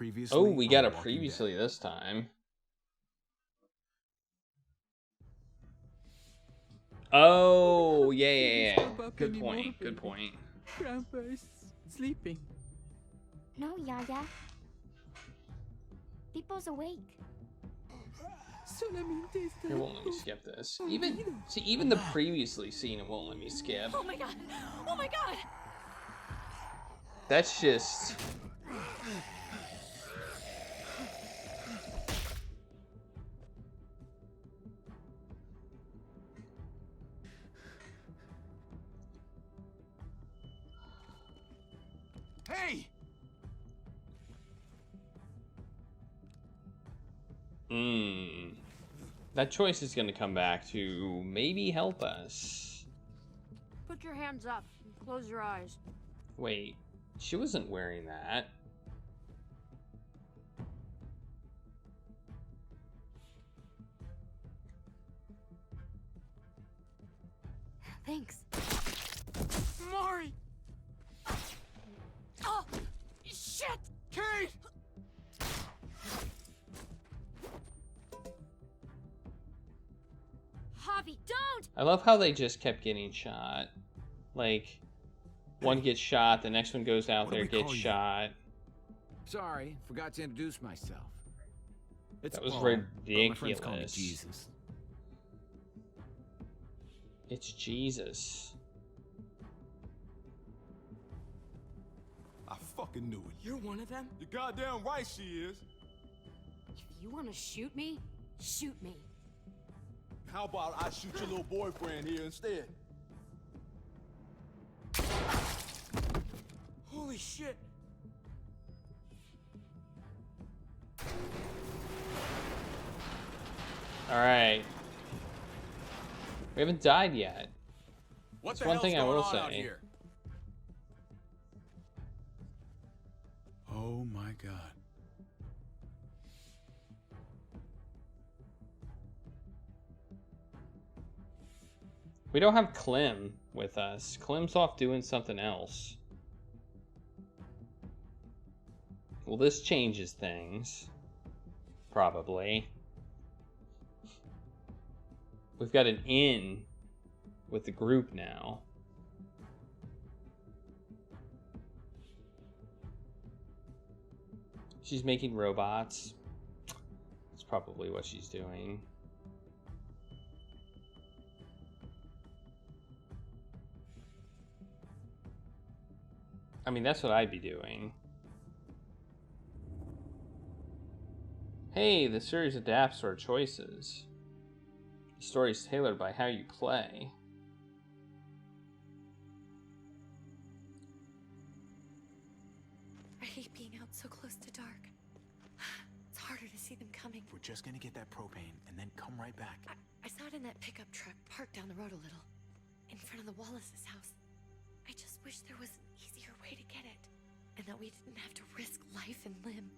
previously. Oh, we got on a Walking previously Dead. this time. Oh, yeah. Stop up Good anymore, point. Good baby. point. Grandpa is sleeping. No, Yaya. Pipo's awake. Solamente está. It won't let me skip this. Even the previously scene, it won't let me skip. Oh my god! Oh my god! That's just. Hey! That choice is going to come back to maybe help us. Put your hands up and close your eyes. Wait, she wasn't wearing that. Thanks. Mari! Oh, shit! Kate! Javi, don't! I love how they just kept getting shot. Like, one gets shot, the next one goes out What do there, we gets call you? shot. Sorry, forgot to introduce myself. It's That was Paul, but my friends call me ridiculous. Jesus. It's Jesus. I fucking knew it. You're one of them? You're goddamn right she is. If you want to shoot me, shoot me. How about I shoot your little boyfriend here instead? Holy shit! Alright. We haven't died yet. What That's one thing I will out say. here? Oh my god. We don't have Clem with us. Clem's off doing something else. Well, this changes things. Probably. We've got an in with the group now. She's making robots. That's probably what she's doing. I mean, that's what I'd be doing. Hey, the series adapts our choices. The story is tailored by how you play. I hate being out so close to dark. It's harder to see them coming. We're just gonna get that propane and then come right back. I saw it in that pickup truck parked down the road a little, in front of the Wallace's house. I just wish there was an easier way to get it, and that we didn't have to risk life and limb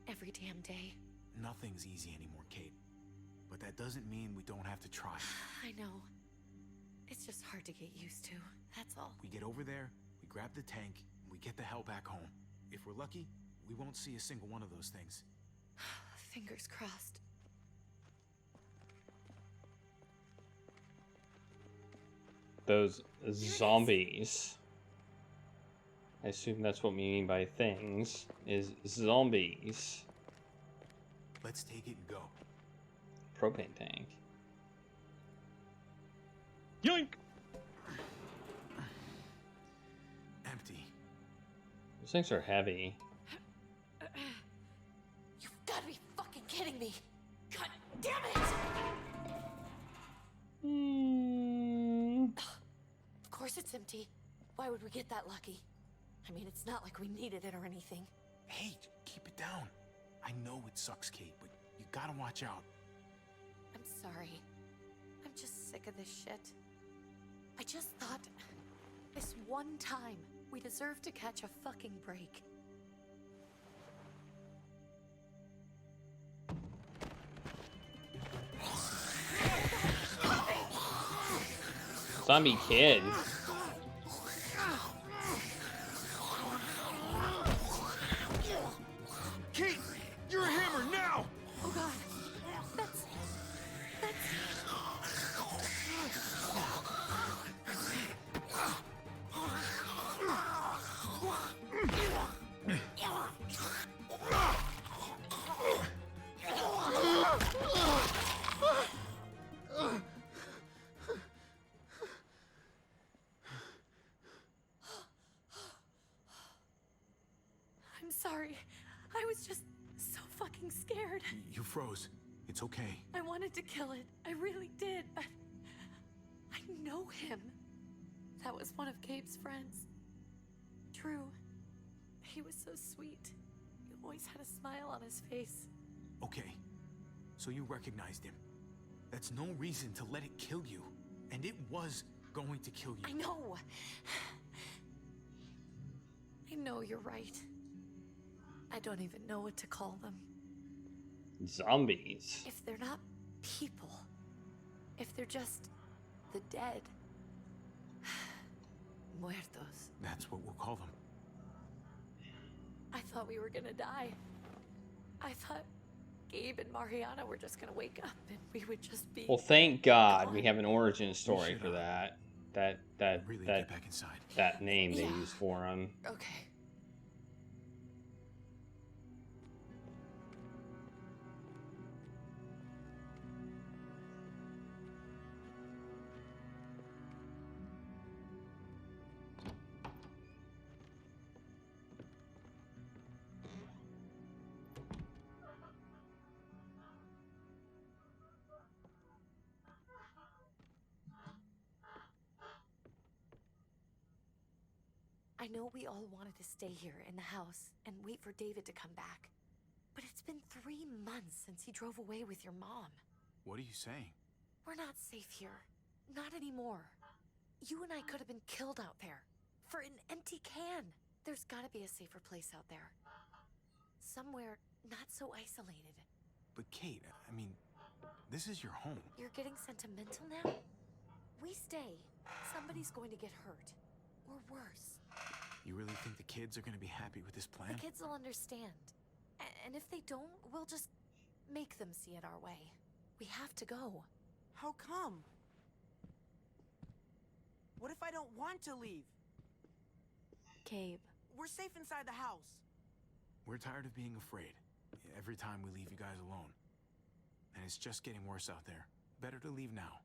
every damn day. Nothing's easy anymore, Kate. But that doesn't mean we don't have to try. I know. It's just hard to get used to, that's all. We get over there, we grab the tank, and we get the hell back home. If we're lucky, we won't see a single one of those things. Fingers crossed. Those zombies. I assume that's what we mean by things, is zombies. Let's take it and go. Propane tank. Yoink! Empty. Those things are heavy. You've gotta be fucking kidding me! God damn it! Of course it's empty. Why would we get that lucky? I mean, it's not like we needed it or anything. Hey, keep it down. I know it sucks, Kate, but you gotta watch out. I'm sorry. I'm just sick of this shit. I just thought, this one time, we deserve to catch a fucking break. Zombie kid. your hammer now! Oh God. That's... I'm sorry. I was just so fucking scared. You froze. It's okay. I wanted to kill it. I really did, but I know him. That was one of Gabe's friends. Drew. He was so sweet. He always had a smile on his face. Okay. So you recognized him. That's no reason to let it kill you. And it was going to kill you. I know. I know you're right. I don't even know what to call them. Zombies. If they're not people, if they're just the dead. Muertos. That's what we'll call them. I thought we were gonna die. I thought Gabe and Mariana were just gonna wake up and we would just be... Well, thank God gone. we have an origin story for that. Really That get back inside. that name they Yeah. used for him. Okay. I know we all wanted to stay here in the house and wait for David to come back. But it's been 3 months since he drove away with your mom. What are you saying? We're not safe here. Not anymore. You and I could have been killed out there. For an empty can. There's gotta be a safer place out there. Somewhere not so isolated. But Kate, I mean, this is your home. You're getting sentimental now? We stay. Somebody's going to get hurt. Or worse. You really think the kids are gonna be happy with this plan? The kids will understand. And if they don't, we'll just make them see it our way. We have to go. How come? What if I don't want to leave? Gabe. We're safe inside the house. We're tired of being afraid. Every time we leave you guys alone. And it's just getting worse out there. Better to leave now.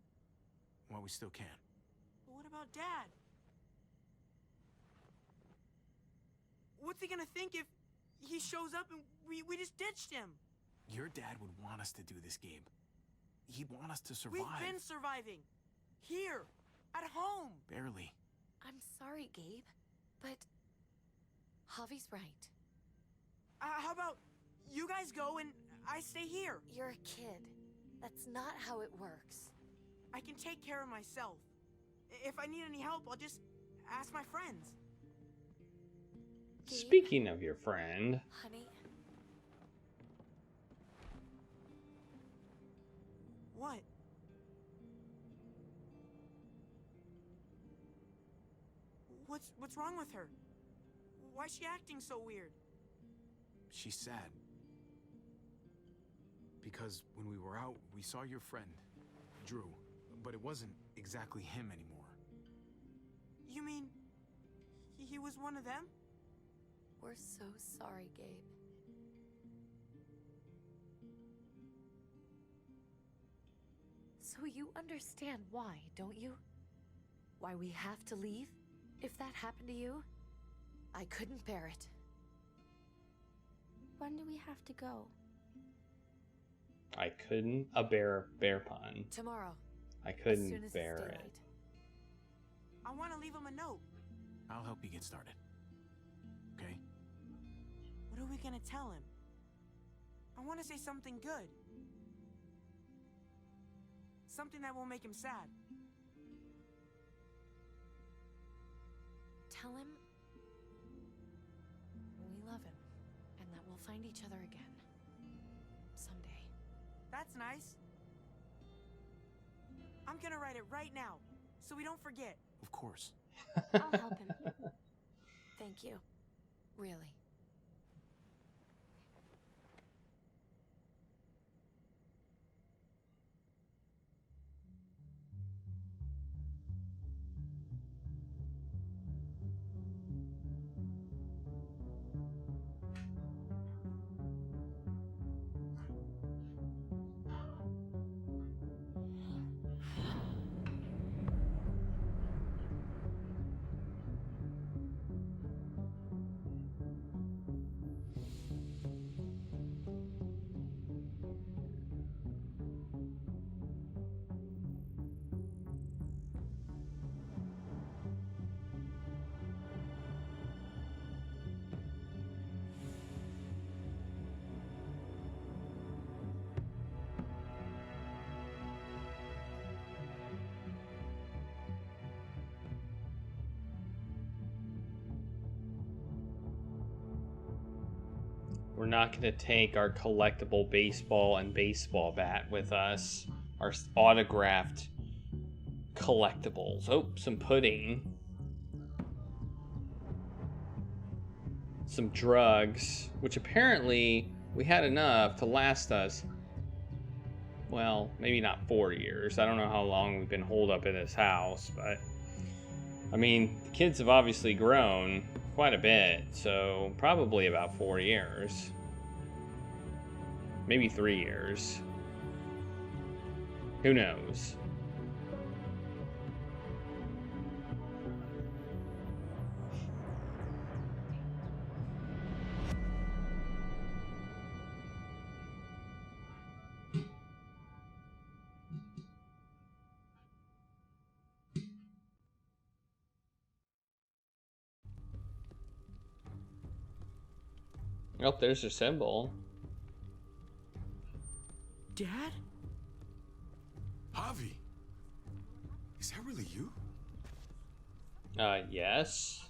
While we still can. But what about Dad? What's he gonna think if he shows up and we just ditched him? Your dad would want us to do this, Gabe. He'd want us to survive. We've been surviving. Here. At home. Barely. I'm sorry, Gabe. But Javi's right. How about you guys go and I stay here? You're a kid. That's not how it works. I can take care of myself. If I need any help, I'll just ask my friends. Gabe, Speaking of your friend, honey, What? What's wrong with her? Why's she acting so weird? She's sad. Because when we were out, we saw your friend, Drew. But it wasn't exactly him anymore. You mean he was one of them? we're so sorry, Gabe. So you understand why, don't you? Why we have to leave? If that happened to you, I couldn't bear it. When do we have to go? I couldn't bear pun. Tomorrow. I As soon couldn't as it's bear it. daylight. I want to leave him a note. I'll help you get started. Okay? What are we gonna tell him? I want to say something good. Something that won't make him sad. Tell him we love him and that we'll find each other again. Someday. That's nice. I'm gonna write it right now, so we don't forget. Of course. I'll help him. Thank you. Really. We're not going to take our collectible baseball and baseball bat with us. Our autographed collectibles. Oh, some pudding. Some drugs, which apparently we had enough to last us, well, maybe not 4 years. I don't know how long we've been holed up in this house, but I mean, the kids have obviously grown quite a bit, so probably about 4 years. Maybe 3 years. Who knows? Oh, there's a symbol. Dad? Javi, is that really you? Yes.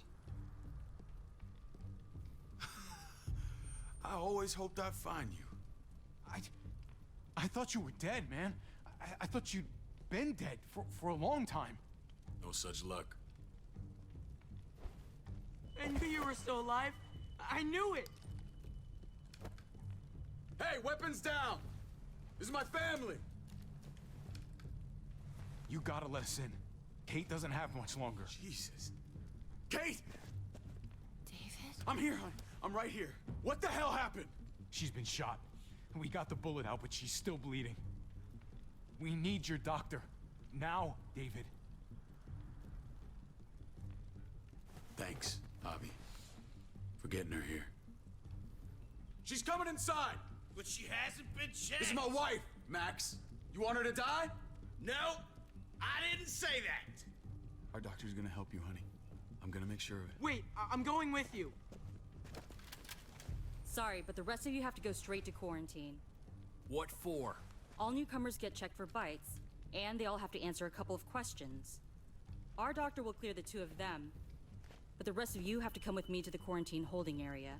I always hoped I'd find you. I thought you were dead, man. I thought you'd been dead for a long time. No such luck. I knew you were still alive. I knew it. Hey, weapons down! This is my family! You gotta let us in. Kate doesn't have much longer. Jesus. Kate! David? I'm here, honey. I'm right here. What the hell happened? She's been shot. We got the bullet out, but she's still bleeding. We need your doctor. Now, David. Thanks, Javi, for getting her here. She's coming inside! But she hasn't been checked. This is my wife, Max. You want her to die? No, I didn't say that. Our doctor's gonna help you, honey. I'm gonna make sure of it. Wait, I'm going with you. Sorry, but the rest of you have to go straight to quarantine. What for? All newcomers get checked for bites, and they all have to answer a couple of questions. Our doctor will clear the two of them, but the rest of you have to come with me to the quarantine holding area.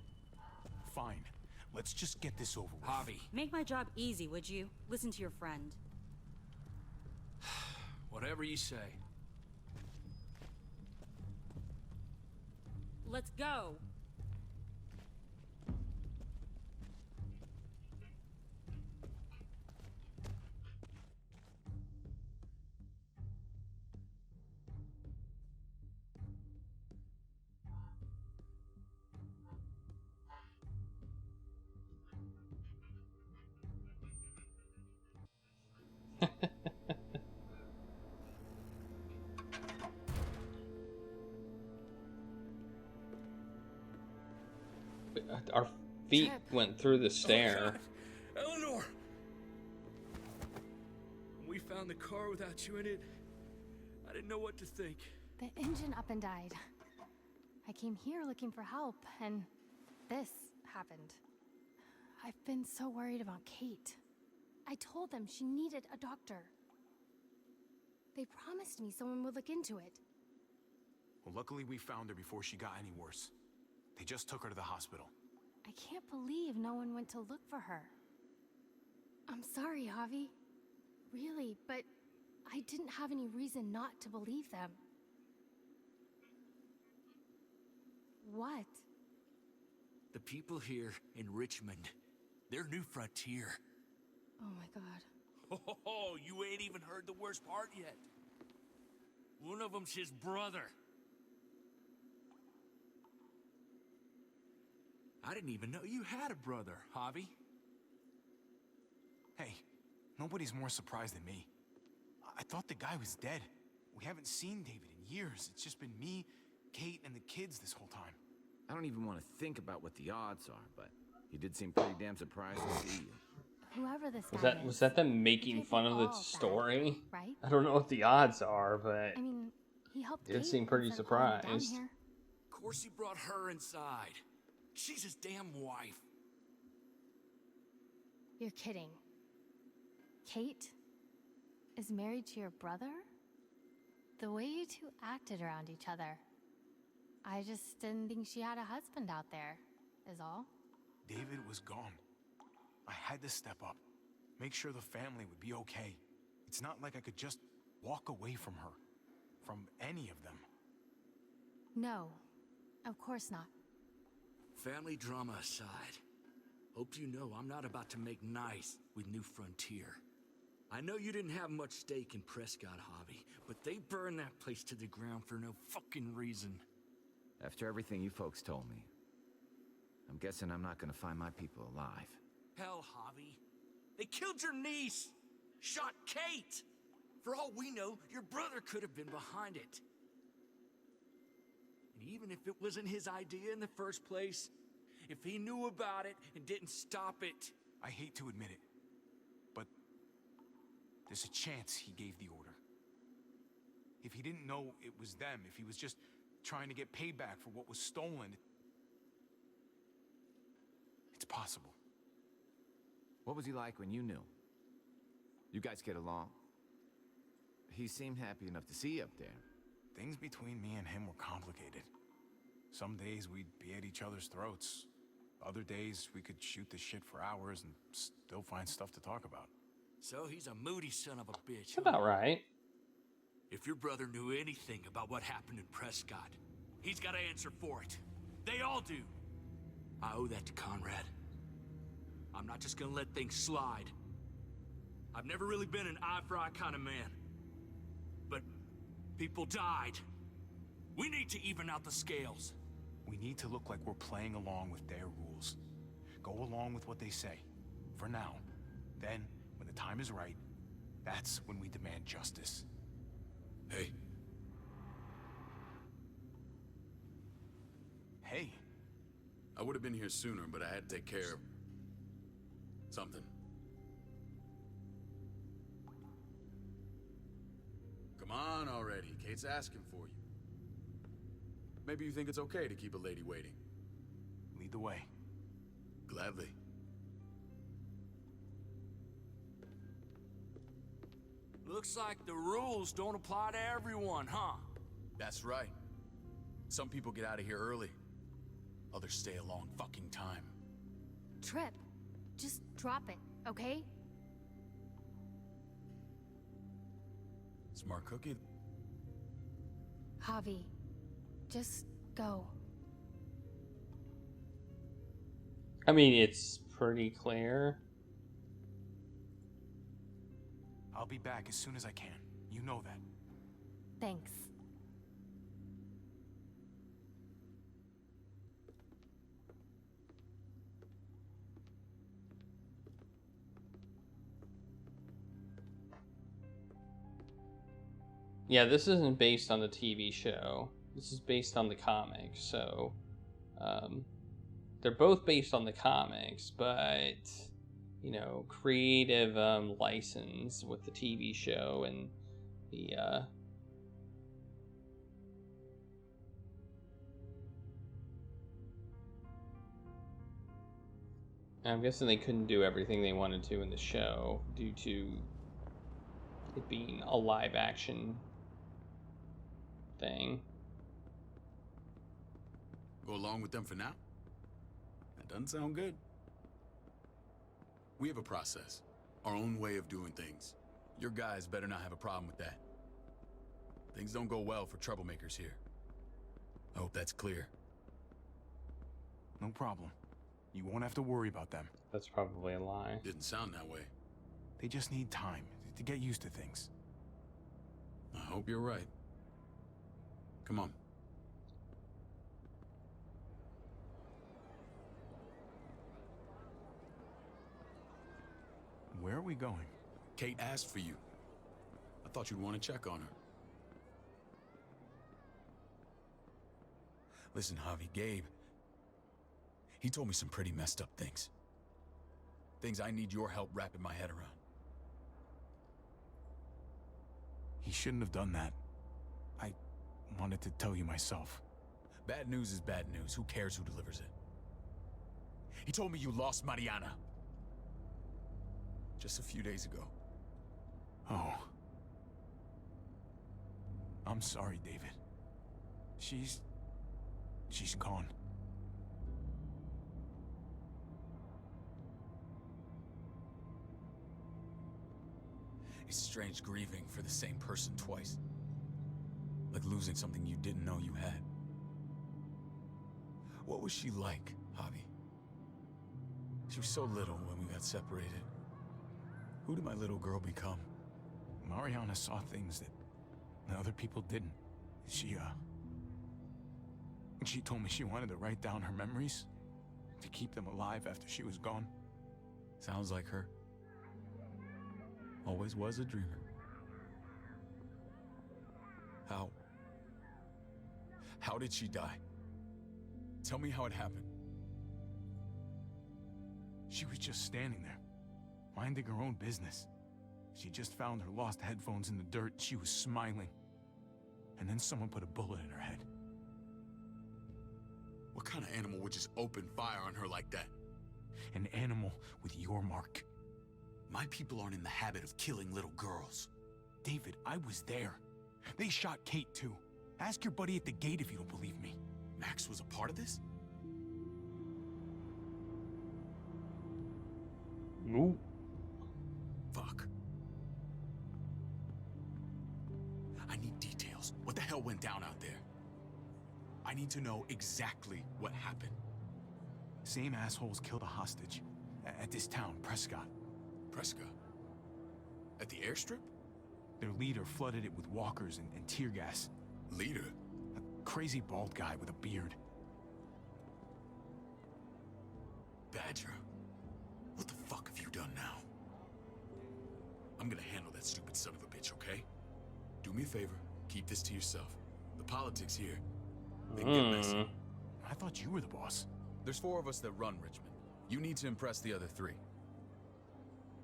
Fine. Let's just get this over with. Javi, Make my job easy, would you? Listen to your friend. whatever you say. Let's go! Our feet went through the stair. Eleanor! When we found the car without you in it, I didn't know what to think. The engine up and died. I came here looking for help, and this happened. I've been so worried about Kate. I told them she needed a doctor. They promised me someone would look into it. Well, luckily we found her before she got any worse. They just took her to the hospital. I can't believe no one went to look for her. I'm sorry, Javi. Really, but I didn't have any reason not to believe them. What? The people here in Richmond, their new frontier. Oh my god. Oh, you ain't even heard the worst part yet. One of them's his brother. I didn't even know you had a brother, Javi. Hey, nobody's more surprised than me. I thought the guy was dead. We haven't seen David in years. It's just been me, Kate, and the kids this whole time. I don't even want to think about what the odds are, but he did seem pretty damn surprised to see you. Whoever this guy is. Was that them making can't fun be of the all bad, story? right? I don't know what the odds are, but I mean, he helped Did Kate seem pretty instead of holding it down surprised. here. Of course he brought her inside. She's his damn wife. You're kidding. Kate is married to your brother? The way you two acted around each other. I just didn't think she had a husband out there, is all. David was gone. I had to step up, make sure the family would be okay. It's not like I could just walk away from her, from any of them. No, of course not. Family drama aside, hope you know I'm not about to make nice with New Frontier. I know you didn't have much stake in Prescott, Javi, but they burned that place to the ground for no fucking reason. After everything you folks told me, I'm guessing I'm not gonna find my people alive. Hell, Javi. They killed your niece! Shot Kate! For all we know, your brother could have been behind it. And even if it wasn't his idea in the first place, if he knew about it and didn't stop it... I hate to admit it, but there's a chance he gave the order. If he didn't know it was them, if he was just trying to get payback for what was stolen, it's possible. What was he like when you knew? You guys get along? He seemed happy enough to see you up there. Things between me and him were complicated. Some days we'd be at each other's throats. Other days we could shoot the shit for hours and still find stuff to talk about. So he's a moody son of a bitch. That's about right. If your brother knew anything about what happened in Prescott, he's got to answer for it. They all do. I owe that to Conrad. I'm not just gonna let things slide. I've never really been an eye-for-eye kind of man. But people died. We need to even out the scales. We need to look like we're playing along with their rules. Go along with what they say. For now. Then, when the time is right, that's when we demand justice. Hey. Hey. I would have been here sooner, but I had to take care of... something. Come on already. Kate's asking for you. Maybe you think it's okay to keep a lady waiting. Lead the way. Gladly. Looks like the rules don't apply to everyone, huh? That's right. Some people get out of here early. Others stay a long fucking time. Trip, just drop it, okay? Smart cookie. Javi, just go. I mean, it's pretty clear. I'll be back as soon as I can. You know that. Thanks. Yeah, this isn't based on the TV show. This is based on the comics, so they're both based on the comics, but you know, creative license with the TV show and the I'm guessing they couldn't do everything they wanted to in the show due to it being a live action thing. Go along with them for now? That doesn't sound good. We have a process, our own way of doing things. Your guys better not have a problem with that. Things don't go well for troublemakers here. I hope that's clear. No problem. You won't have to worry about them. That's probably a lie. Didn't sound that way. They just need time to get used to things. I hope you're right. Come on. Where are we going? Kate asked for you. I thought you'd want to check on her. Listen, Javi, Gabe, he told me some pretty messed up things. Things I need your help wrapping my head around. He shouldn't have done that. I wanted to tell you myself. Bad news is bad news. Who cares who delivers it? He told me you lost Mariana. Just a few days ago. Oh. I'm sorry, David. She's gone. It's strange grieving for the same person twice. Like losing something you didn't know you had. What was she like, Javi? She was so little when we got separated. Who did my little girl become? Mariana saw things that other people didn't. She told me she wanted to write down her memories to keep them alive after she was gone. Sounds like her. Always was a dreamer. How did she die? Tell me how it happened. She was just standing there, minding her own business. She just found her lost headphones in the dirt. She was smiling. And then someone put a bullet in her head. What kind of animal would just open fire on her like that? An animal with your mark. My people aren't in the habit of killing little girls. David, I was there. They shot Kate too. Ask your buddy at the gate if you don't believe me. Max was a part of this? Nope. Fuck. I need details. What the hell went down out there? I need to know exactly what happened. Same assholes killed a hostage. At this town, Prescott. Prescott? At the airstrip? Their leader flooded it with walkers and tear gas. Leader? A crazy bald guy with a beard. Badger, what the fuck have you done now? I'm gonna handle that stupid son of a bitch, okay? Do me a favor, keep this to yourself. The politics here, they get messy. I thought you were the boss. There's 4 of us that run Richmond. You need to impress the other 3.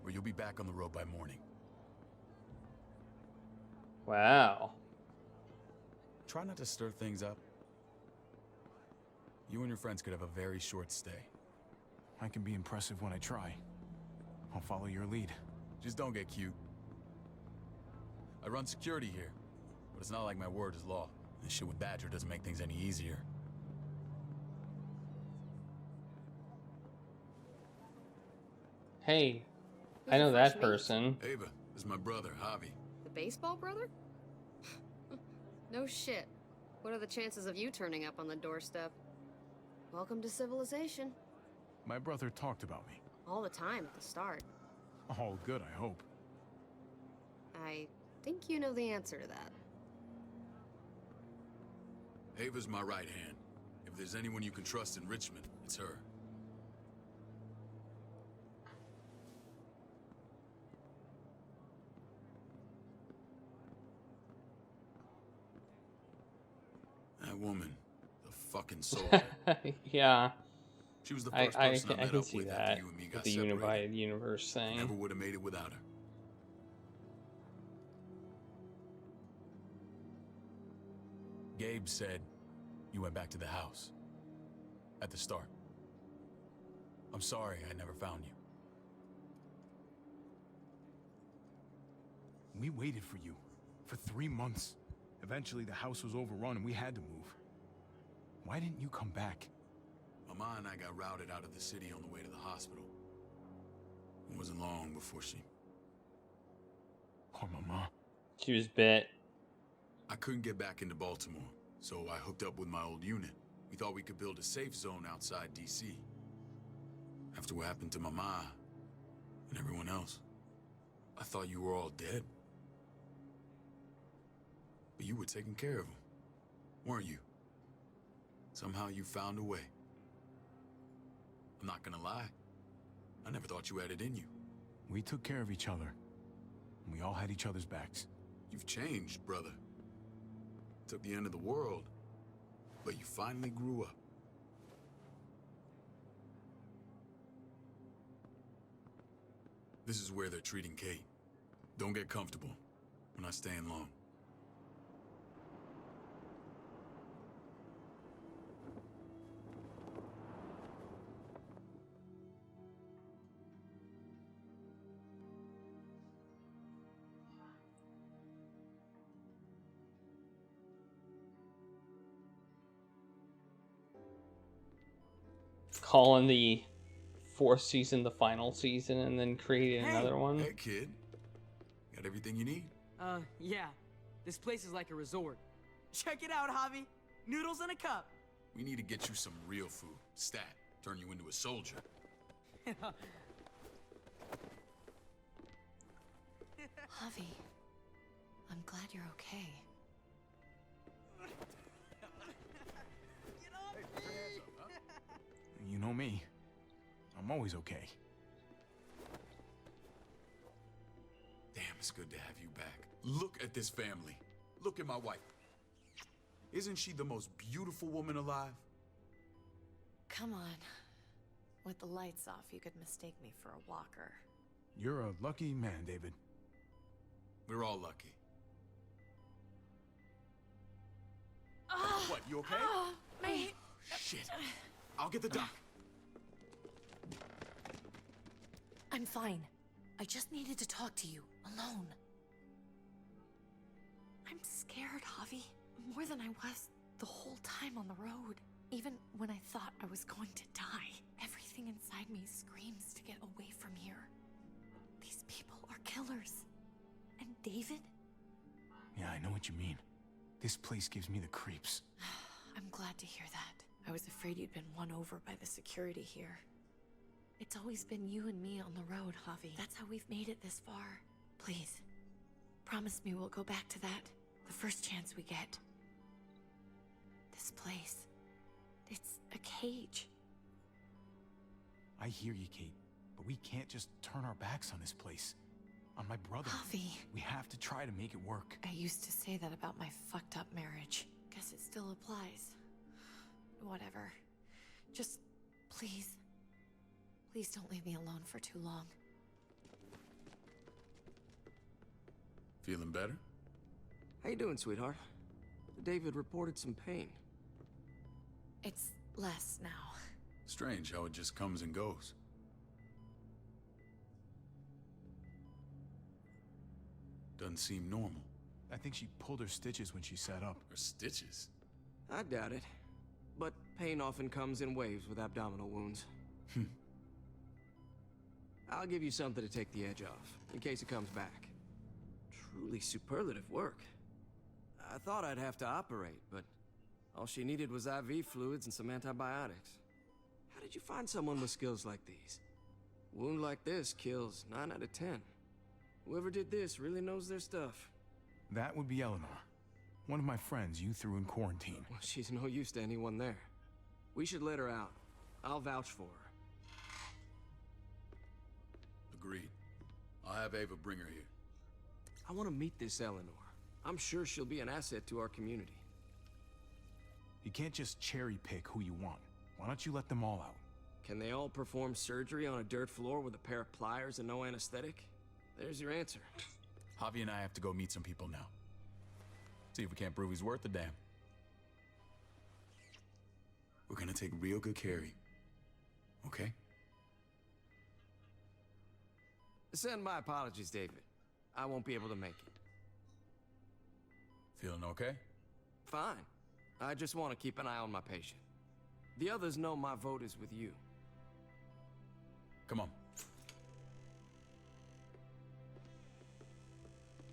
Or you'll be back on the road by morning. Wow. Try not to stir things up. You and your friends could have a very short stay. I can be impressive when I try. I'll follow your lead. Just don't get cute. I run security here, but it's not like my word is law. This shit with Badger doesn't make things any easier. Hey, I know that person. Ava, this is my brother, Javi. The baseball brother? No shit. What are the chances of you turning up on the doorstep? Welcome to civilization. My brother talked about me. All the time at the start. All good, I hope. I think you know the answer to that. Ava's my right hand. If there's anyone you can trust in Richmond, it's her. That woman, the fucking soul. Yeah. She was the first person I met can up see with that after you and me with got the separated. unified universe thing. Never would have made it without her. Gabe said you went back to the house. At the start. I'm sorry I never found you. We waited for you for 3 months. Eventually, the house was overrun and we had to move. Why didn't you come back? Mama and I got routed out of the city on the way to the hospital. It wasn't long before she... Poor Mama. She was bit. I couldn't get back into Baltimore, so I hooked up with my old unit. We thought we could build a safe zone outside D.C. After what happened to Mama and everyone else, I thought you were all dead. But you were taking care of them, weren't you? Somehow you found a way. I'm not gonna lie. I never thought you had it in you. We took care of each other. And we all had each other's backs. You've changed, brother. Took the end of the world, but you finally grew up. This is where they're treating Kate. Don't get comfortable. We're not staying long. Calling the 4th season the final season and then creating another one. Hey, kid. Got Got everything you need? Yeah. This place is like a resort. Check it out, Javi. Noodles in a cup. We need to get you some real food. Stat. Turn you into a soldier. Javi, I'm glad you're okay. You know me. I'm always okay. Damn, it's good to have you back. Look at this family. Look at my wife. Isn't she the most beautiful woman alive? Come on. With the lights off, you could mistake me for a walker. You're a lucky man, David. We're all lucky. What, you okay? Shit. I'll get the doc. I'm fine. I just needed to talk to you, alone. I'm scared, Javi. More than I was the whole time on the road. Even when I thought I was going to die, everything inside me screams to get away from here. These people are killers. And David? Yeah, I know what you mean. This place gives me the creeps. I'm glad to hear that. I was afraid you'd been won over by the security here. It's always been you and me on the road, Javi. That's how we've made it this far. Please, promise me we'll go back to that the first chance we get. This place, it's a cage. I hear you, Kate, but we can't just turn our backs on this place. On my brother. Javi. We have to try to make it work. I used to say that about my fucked up marriage. Guess it still applies. Whatever. Just, please. Please don't leave me alone for too long. Feeling better? How you doing, sweetheart? David reported some pain. It's less now. Strange how it just comes and goes. Doesn't seem normal. I think she pulled her stitches when she sat up. Her stitches? I doubt it. But pain often comes in waves with abdominal wounds. I'll give you something to take the edge off, in case it comes back. Truly superlative work. I thought I'd have to operate, but all she needed was IV fluids and some antibiotics. How did you find someone with skills like these? A wound like this kills 9 out of 10. Whoever did this really knows their stuff. That would be Eleanor. One of my friends you threw in quarantine. Well, she's no use to anyone there. We should let her out. I'll vouch for her. Agreed. I'll have Ava bring her here. I want to meet this Eleanor. I'm sure she'll be an asset to our community. You can't just cherry pick who you want. Why don't you let them all out? Can they all perform surgery on a dirt floor with a pair of pliers and no anesthetic? There's your answer. Javi and I have to go meet some people now. See if we can't prove he's worth the damn. We're gonna take real good care of you. Okay? Send my apologies, David. I won't be able to make it. Feeling okay? Fine. I just want to keep an eye on my patient. The others know my vote is with you. Come on.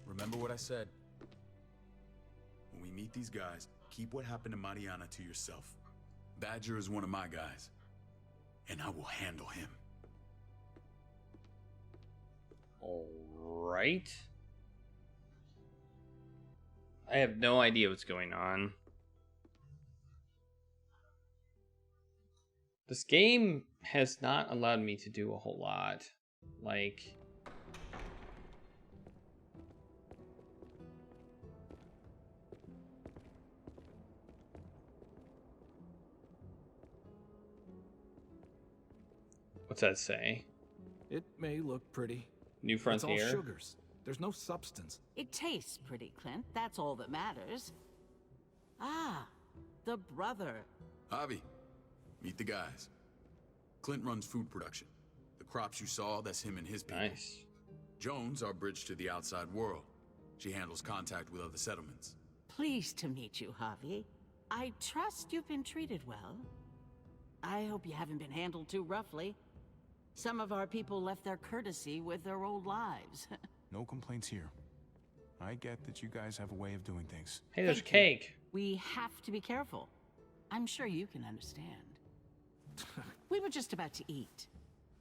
Remember what I said. When we meet these guys, keep what happened to Mariana to yourself. Badger is one of my guys, and I will handle him. All right. I have no idea what's going on. This game has not allowed me to do a whole lot. Like, what's that say? It may look pretty. New Frontier. It's all sugars. There's no substance. It tastes pretty, Clint. That's all that matters. Ah, the brother. Javi, meet the guys. Clint runs food production. The crops you saw, that's him and his people. Nice. Jones, our bridge to the outside world. She handles contact with other settlements. Pleased to meet you, Javi. I trust you've been treated well. I hope you haven't been handled too roughly. Some of our people left their courtesy with their old lives. No complaints here. I get that you guys have a way of doing things. Hey, there's Thank you. cake. We have to be careful. I'm sure you can understand. We were just about to eat.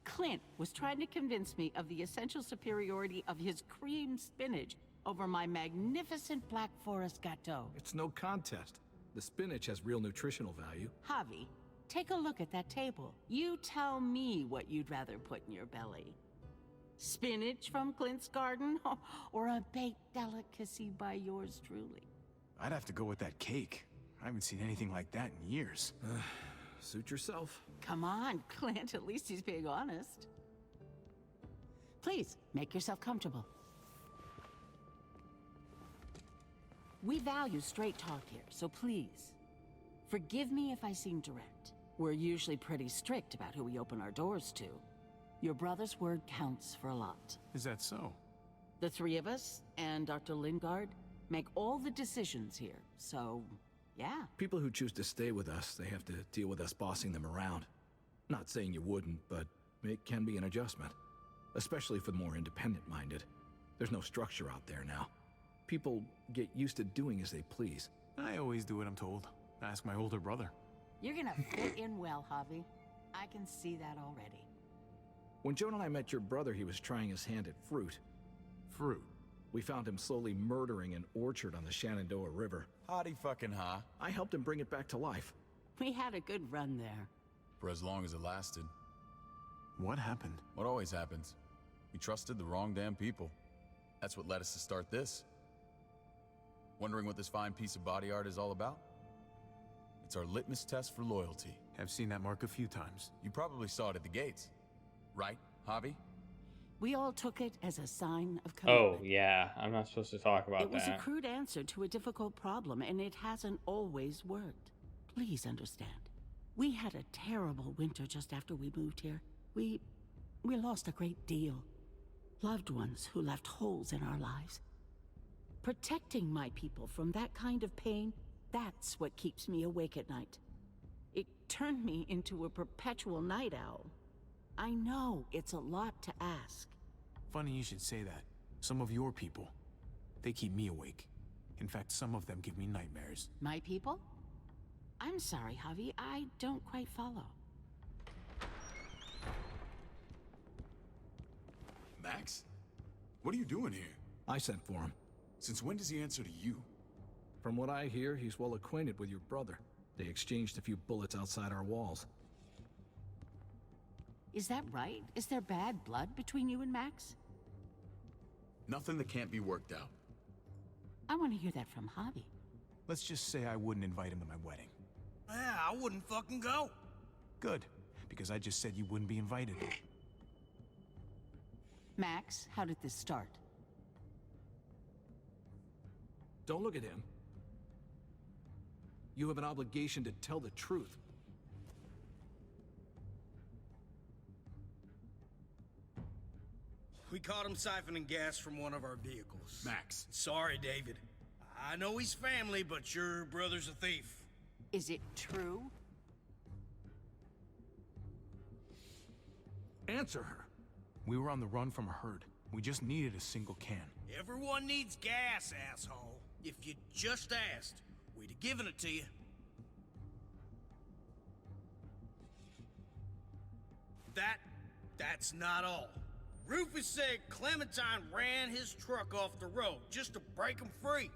Clint was trying to convince me of the essential superiority of his cream spinach over my magnificent Black Forest gâteau. It's no contest. The spinach has real nutritional value. Javi, take a look at that table. You tell me what you'd rather put in your belly. Spinach from Clint's garden, or a baked delicacy by yours truly? I'd have to go with that cake. I haven't seen anything like that in years. Suit yourself. Come on, Clint, at least he's being honest. Please, make yourself comfortable. We value straight talk here, so please, forgive me if I seem direct. We're usually pretty strict about who we open our doors to. Your brother's word counts for a lot. Is that so? The three of us and Dr. Lingard make all the decisions here, so yeah. People who choose to stay with us, they have to deal with us bossing them around. Not saying you wouldn't, but it can be an adjustment. Especially for the more independent-minded. There's no structure out there now. People get used to doing as they please. I always do what I'm told. Ask my older brother. You're gonna fit in well, Javi. I can see that already. When Joan and I met your brother, he was trying his hand at fruit. Fruit? We found him slowly murdering an orchard on the Shenandoah River. Howdy fucking ha. I helped him bring it back to life. We had a good run there. For as long as it lasted. What happened? What always happens. We trusted the wrong damn people. That's what led us to start this. Wondering what this fine piece of body art is all about? It's our litmus test for loyalty. I've seen that mark a few times. You probably saw it at the gates. Right, Javi? We all took it as a sign of commitment. Oh, yeah. I'm not supposed to talk about that. It was a crude answer to a difficult problem, and it hasn't always worked. Please understand. We had a terrible winter just after we moved here. We lost a great deal. Loved ones who left holes in our lives. Protecting my people from that kind of pain, that's what keeps me awake at night. It turned me into a perpetual night owl. I know it's a lot to ask. Funny you should say that. Some of your people, they keep me awake. In fact, some of them give me nightmares. My people? I'm sorry, Javi, I don't quite follow. Max? What are you doing here? I sent for him. Since when does he answer to you? From what I hear, he's well acquainted with your brother. They exchanged a few bullets outside our walls. Is that right? Is there bad blood between you and Max? Nothing that can't be worked out. I want to hear that from Javi. Let's just say I wouldn't invite him to my wedding. Yeah, I wouldn't fucking go. Good, because I just said you wouldn't be invited. Max, how did this start? Don't look at him. You have an obligation to tell the truth. We caught him siphoning gas from one of our vehicles. Max. Sorry, David. I know he's family, but your brother's a thief. Is it true? Answer her. We were on the run from a herd. We just needed a single can. Everyone needs gas, asshole. If you just asked, we'd have given it to you. That's not all. Rufus said Clementine ran his truck off the road just to break him free.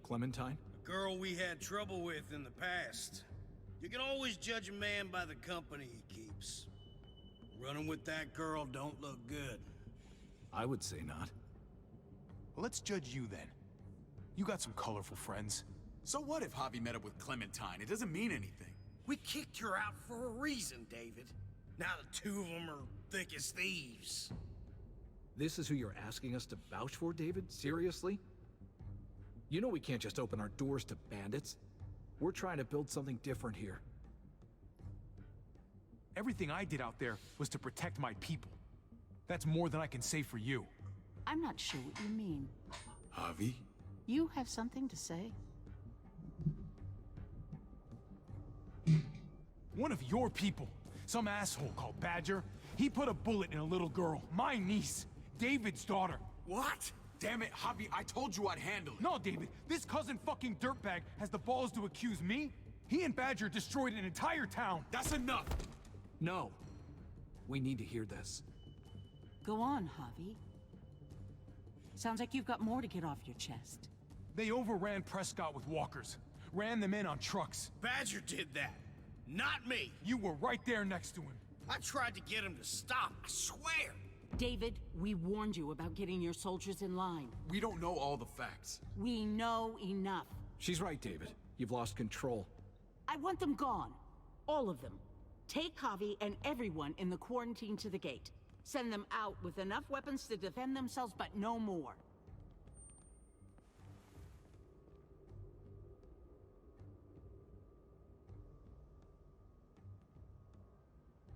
Clementine? A girl we had trouble with in the past. You can always judge a man by the company he keeps. Running with that girl don't look good. I would say not. Well, let's judge you then. You got some colorful friends. So what if Javi met up with Clementine? It doesn't mean anything. We kicked her out for a reason, David. Now the two of them are thick as thieves. This is who you're asking us to vouch for, David? Seriously? You know we can't just open our doors to bandits. We're trying to build something different here. Everything I did out there was to protect my people. That's more than I can say for you. I'm not sure what you mean. Javi? You have something to say? One of your people, some asshole called Badger, he put a bullet in a little girl, my niece, David's daughter. What? Damn it, Javi, I told you I'd handle it. No, David, this cousin fucking dirtbag has the balls to accuse me? He and Badger destroyed an entire town. That's enough. No. We need to hear this. Go on, Javi. Sounds like you've got more to get off your chest. They overran Prescott with walkers. Ran them in on trucks. Badger did that. Not me. You were right there next to him. I tried to get him to stop, I swear. David, we warned you about getting your soldiers in line. We don't know all the facts. We know enough. She's right, David. You've lost control. I want them gone. All of them. Take Javi and everyone in the quarantine to the gate. Send them out with enough weapons to defend themselves, but no more.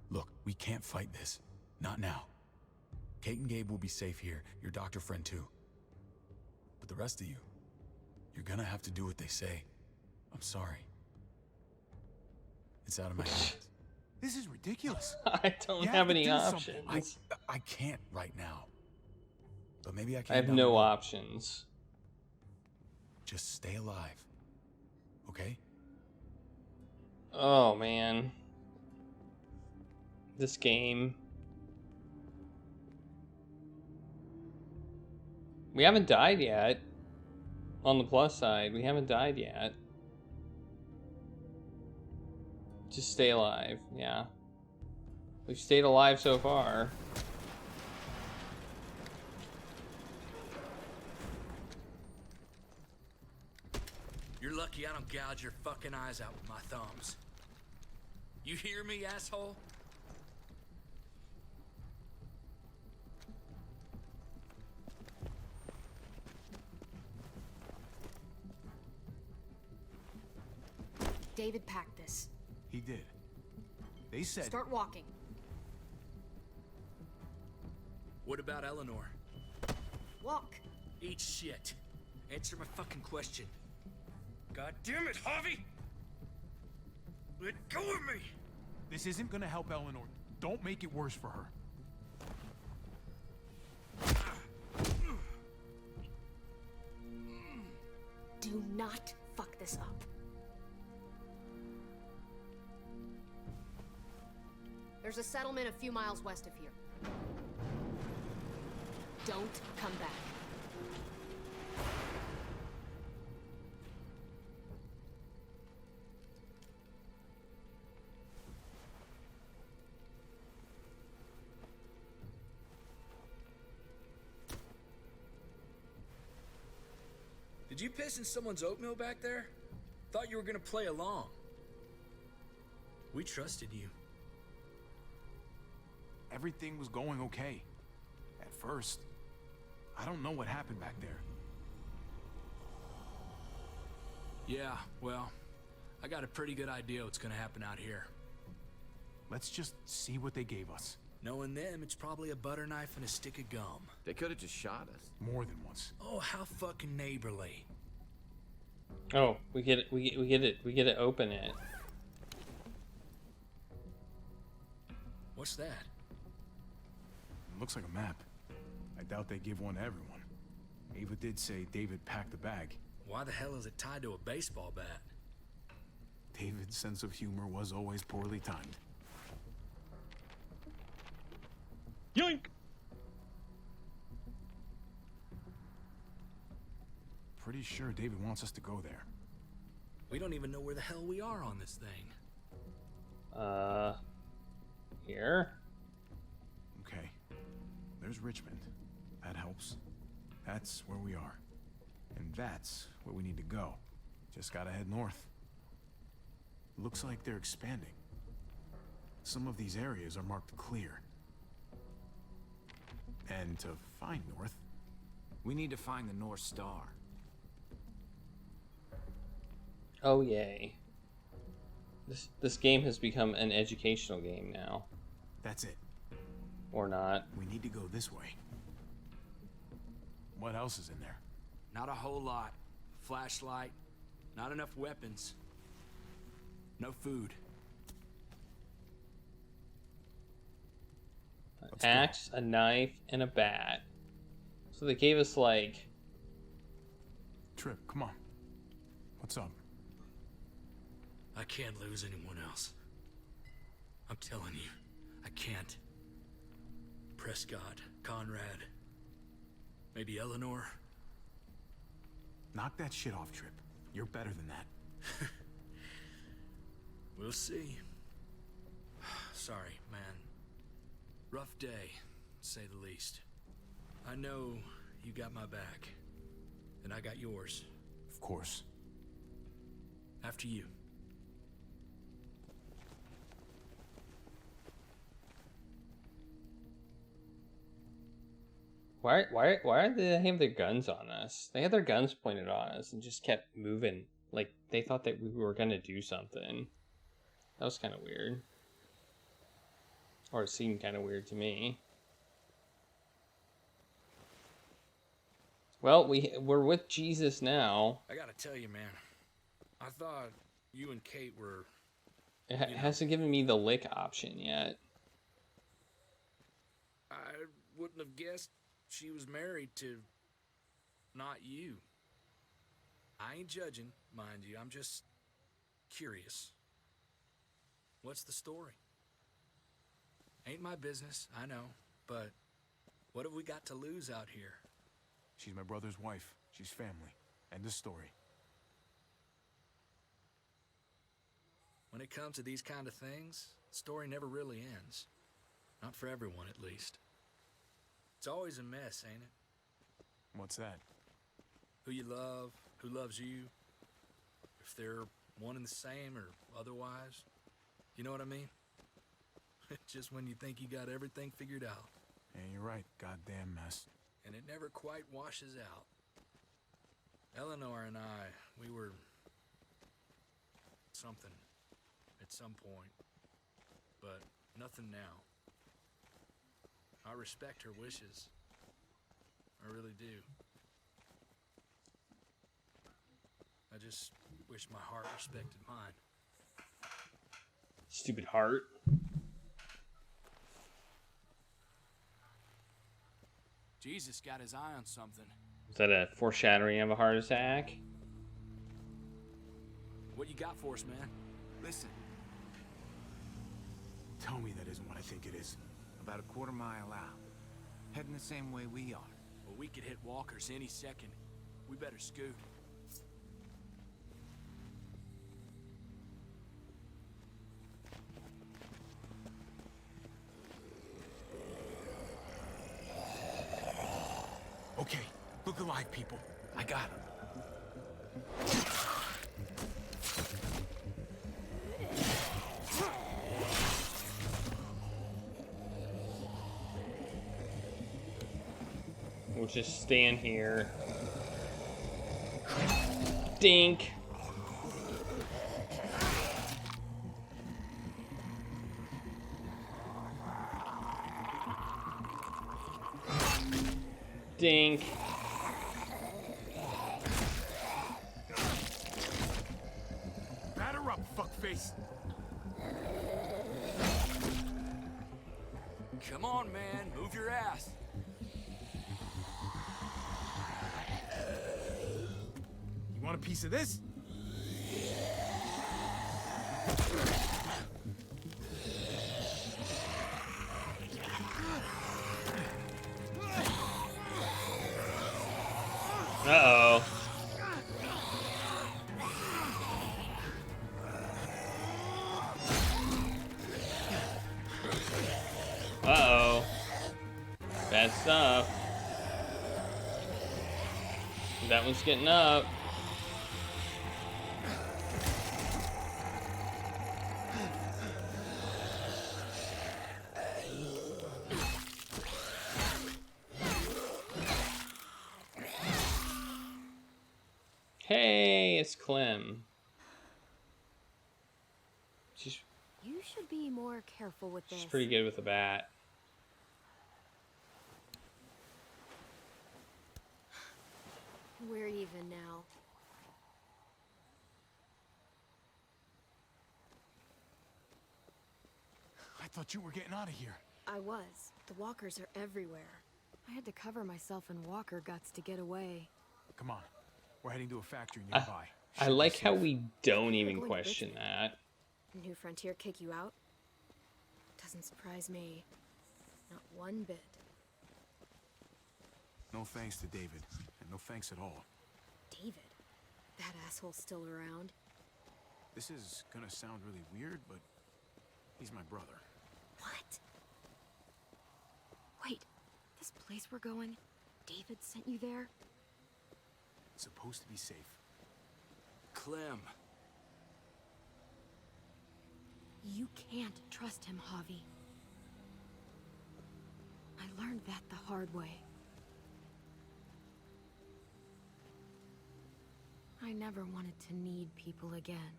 Look, we can't fight this. Not now. Kate and Gabe will be safe here, your doctor friend too. But the rest of you, you're gonna have to do what they say. I'm sorry. It's out of my hands. This is ridiculous. I don't have any options. I can't right now. But maybe I can. I have no options. Just stay alive. Okay? Oh, man. This game. We haven't died yet. On the plus side, we haven't died yet. Just stay alive, yeah. We've stayed alive so far. You're lucky I don't gouge your fucking eyes out with my thumbs. You hear me, asshole? David packed this. He did. They said... Start walking. What about Eleanor? Walk. Eat shit. Answer my fucking question. God damn it, Javi! Let go of me! This isn't gonna help Eleanor. Don't make it worse for her. Do not fuck this up. There's a settlement a few miles west of here. Don't come back. Did you piss in someone's oatmeal back there? Thought you were gonna play along. We trusted you. Everything was going okay. At first. I don't know what happened back there. Yeah, well, I got a pretty good idea what's gonna happen out here. Let's just see what they gave us. Knowing them, it's probably a butter knife and a stick of gum. They could have just shot us. More than once. Oh, how fucking neighborly. Oh, we get it. We get it. We get to open it. What's that? It looks like a map. I doubt they give one to everyone. Ava did say David packed the bag. Why the hell is it tied to a baseball bat? David's sense of humor was always poorly timed. Yoink! Pretty sure David wants us to go there. We don't even know where the hell we are on this thing. Here? Okay. There's Richmond. That helps. That's where we are. And that's where we need to go. Just gotta head north. Looks like they're expanding. Some of these areas are marked clear. And to find north... We need to find the North Star. Oh, yay. This game has become an educational game now. That's it. Or not. We need to go this way. What else is in there? Not a whole lot. Flashlight. Not enough weapons. No food. An axe, a knife, and a bat. So they gave us like... Trip, come on. What's up? I can't lose anyone else. I'm telling you, I can't. Prescott, Conrad, maybe Eleanor. Knock that shit off, Trip. You're better than that. We'll see. Sorry, man. Rough day, to say the least. I know you got my back, and I got yours. Of course. After you. Why did they have their guns on us? They had their guns pointed on us and just kept moving. Like, they thought that we were gonna do something. That was kind of weird. Or it seemed kind of weird to me. Well, we're with Jesus now. I gotta tell you, man. I thought you and Kate were... It hasn't given me the lick option yet. I wouldn't have guessed she was married to... not you. I ain't judging, mind you. I'm just... curious. What's the story? Ain't my business, I know. But what have we got to lose out here? She's my brother's wife. She's family. End of story. When it comes to these kind of things, the story never really ends. Not for everyone, at least. It's always a mess, ain't it? What's that? Who you love, who loves you, if they're one and the same or otherwise. You know what I mean? Just when you think you got everything figured out. Yeah, you're right. Goddamn mess. And it never quite washes out. Eleanor and I, we were... something. At some point. But nothing now. I respect her wishes. I really do. I just wish my heart respected mine. Stupid heart. Jesus got his eye on something. Is that a foreshadowing of a heart attack? What you got for us, man? Listen. Tell me that isn't what I think it is. About a quarter mile out. Heading the same way we are. Well, we could hit walkers any second. We better scoot. Okay, look alive, people. I got him. We'll just stand here. Dink. Dink. Batter up, fuckface. Come on, man. Move your ass. You want a piece of this? Uh-oh. Uh-oh. Bad stuff. That one's getting up. Hey, it's Clem. You should be more careful with this. She's pretty good with a bat. We're even now. I thought you were getting out of here. I was. The walkers are everywhere. I had to cover myself in walker guts to get away. Come on. We're heading to a factory nearby. I like how we don't even question that. New Frontier kick you out? Doesn't surprise me. Not one bit. No thanks to David, and no thanks at all. David? That asshole's still around? This is gonna sound really weird, but he's my brother. What? Wait, this place we're going, David sent you there? It's supposed to be safe. Clem. You can't trust him, Javi. I learned that the hard way. I never wanted to need people again,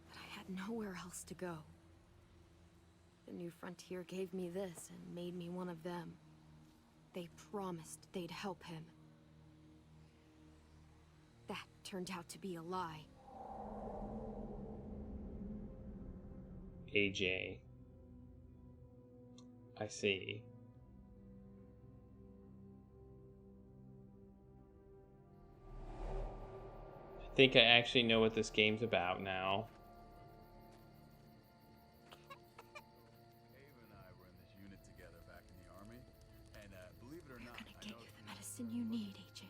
but I had nowhere else to go. The New Frontier gave me this and made me one of them. They promised they'd help him. That turned out to be a lie. AJ. I see. I think I actually know what this game's about now. Ava and I were in this unit together back in the army, and believe it or not, Gonna get you the medicine you need, AJ.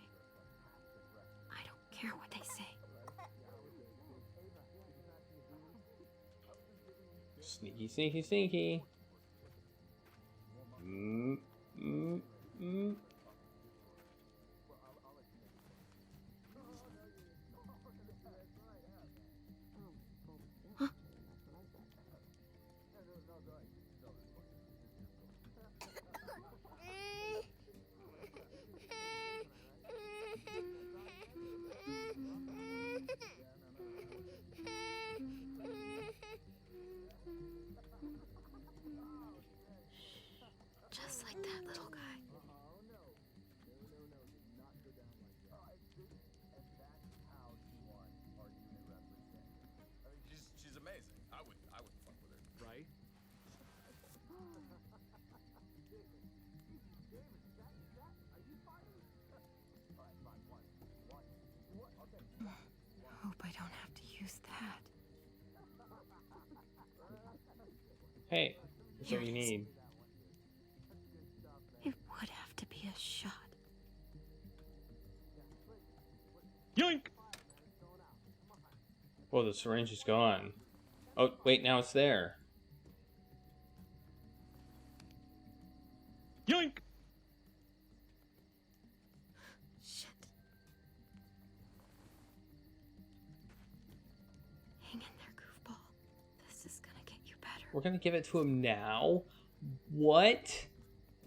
I don't care what they say. Sneaky, sneaky, sneaky. Just like that little guy. She's amazing. I would fuck with her, right? Hope I don't have to use that. Hey, that's what you need. It would have to be a shot. Yoink! Well, the syringe is gone. Oh, wait, now it's there. Yoink! Shit. Hang in there, goofball. This is gonna get you better. We're gonna give it to him now? What?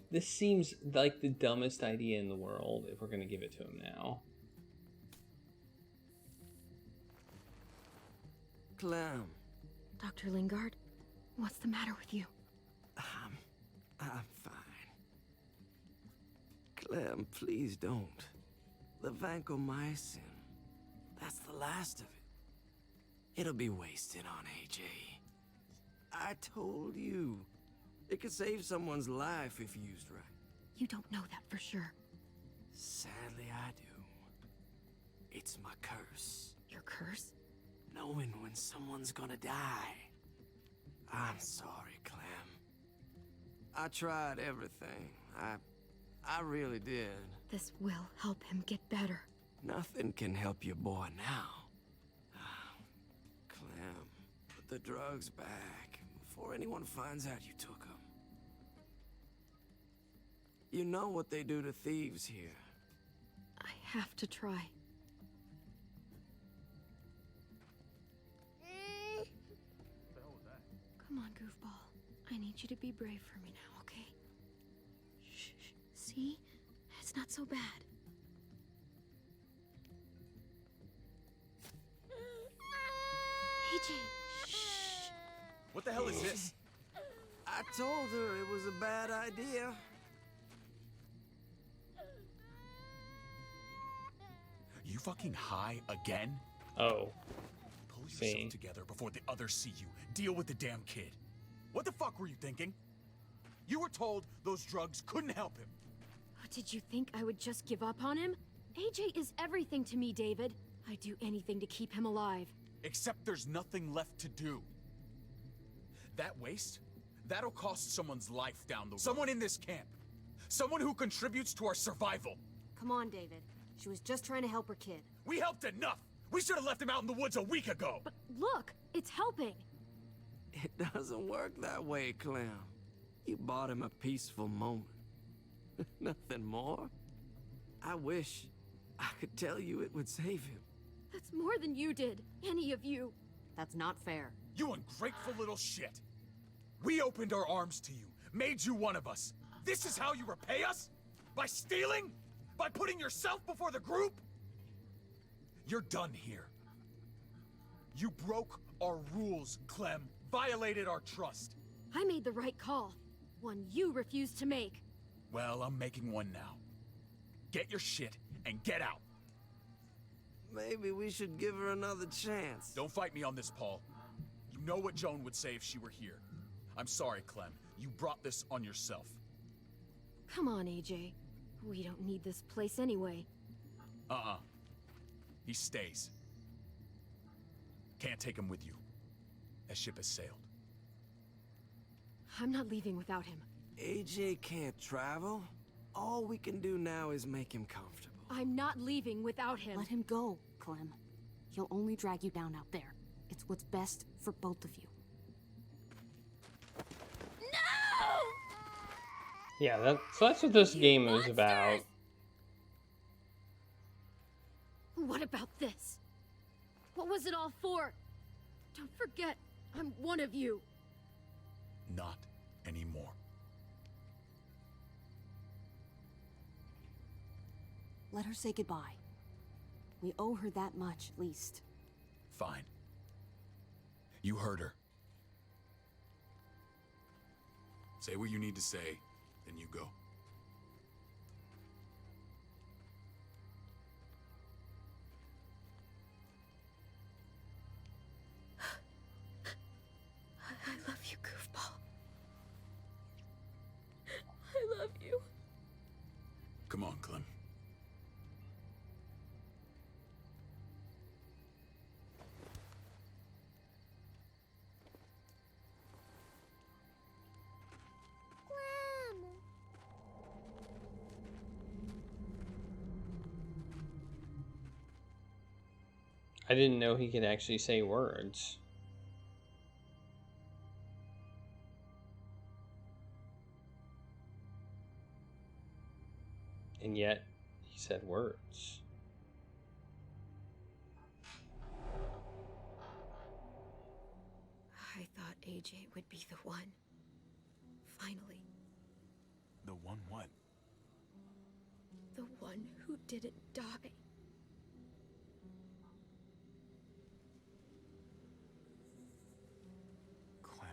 This seems like the dumbest idea in the world if we're gonna give it to him now. Clem. Dr. Lingard, what's the matter with you? I'm fine. Clem, please don't. The vancomycin. That's the last of it. It'll be wasted on AJ. I told you. It could save someone's life if used right. You don't know that for sure. Sadly, I do. It's my curse. Your curse? Knowing when someone's gonna die. I'm sorry, Clem. I tried everything. I really did. This will help him get better. Nothing can help your boy now. Clem, put the drugs back before anyone finds out you took them. You know what they do to thieves here. I have to try. Come on, goofball. I need you to be brave for me now, okay? Shh. See? It's not so bad. AJ, shh. What the hell is this? I told her it was a bad idea. You fucking high again? Oh. Pull yourself together before the others see you. Deal with the damn kid. What the fuck were you thinking? You were told those drugs couldn't help him. But Did you think I would just give up on him? AJ is everything to me, David. I'd do anything to keep him alive. Except there's nothing left to do. That waste, that'll cost someone's life down the road. Someone in this camp. Someone who contributes to our survival. Come on, David. She was just trying to help her kid. We helped enough! We should have left him out in the woods a week ago! But look, it's helping. It doesn't work that way, Clem. You bought him a peaceful moment. Nothing more. I wish I could tell you it would save him. That's more than you did. Any of you. That's not fair. You ungrateful little shit! We opened our arms to you, made you one of us. This is how you repay us? By stealing? By putting yourself before the group? You're done here. You broke our rules, Clem. Violated our trust. I made the right call. One you refused to make. Well, I'm making one now. Get your shit and get out. Maybe we should give her another chance. Don't fight me on this, Paul. You know what Joan would say if she were here. I'm sorry, Clem. You brought this on yourself. Come on, AJ. We don't need this place anyway. He stays. Can't take him with you. That ship has sailed. I'm not leaving without him. AJ can't travel. All we can do now is make him comfortable. I'm not leaving without him. Let him go, Clem. He'll only drag you down out there. It's what's best for both of you. No! Yeah, so that's what this game is about. What about this? What was it all for? Don't forget, I'm one of you. Not anymore. Let her say goodbye. We owe her that much, at least. Fine. You heard her. Say what you need to say, then you go. I love you, goofball. I love you. Come on, Clem. I didn't know he could actually say words. And yet, he said words. I thought AJ would be the one. Finally. The one what? The one who didn't die. Clem,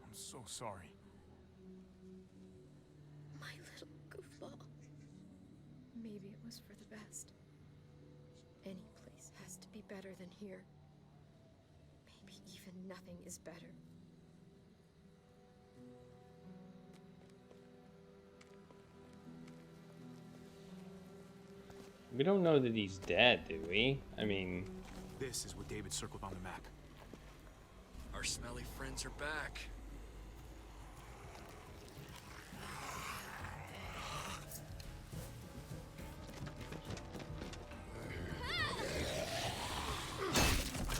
I'm so sorry. My little goofball. Maybe it was for the best. Any place has to be better than here. Maybe even nothing is better. We don't know that he's dead, do we? I mean... This is what David circled on the map. Our smelly friends are back.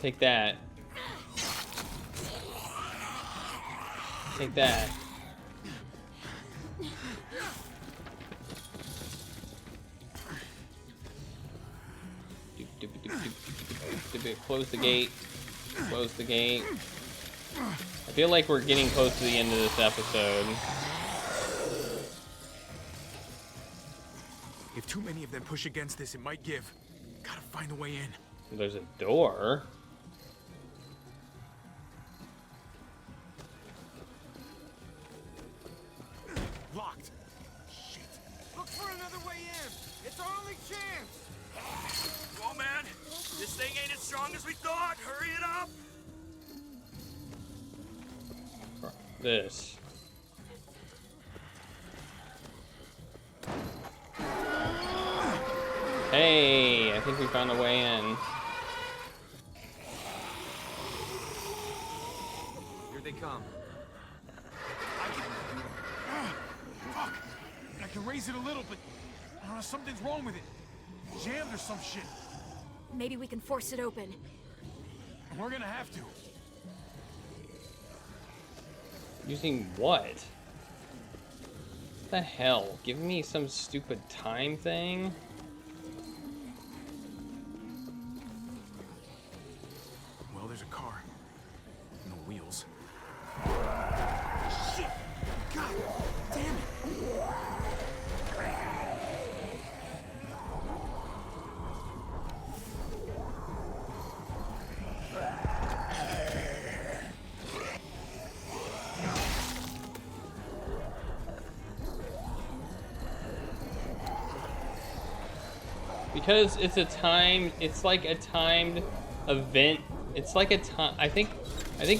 Take that. Take that. Close the gate. Close the gate. I feel like we're getting close to the end of this episode. If too many of them push against this, it might give. Gotta find a way in. There's a door. Locked. Shit. Look for another way in. It's our only chance. Come on, man. This thing ain't as strong as we thought. Hurry it up. This. Hey, I think we found a way in. Here they come. Fuck! I can raise it a little, but something's wrong with it. Jammed or some shit. Maybe we can force it open. We're gonna have to. Using what? What the hell? Give me some stupid time thing? Well, there's a car. No wheels. Shit! God damn it! Because it's a timed, it's like a timed event. It's like a time. I think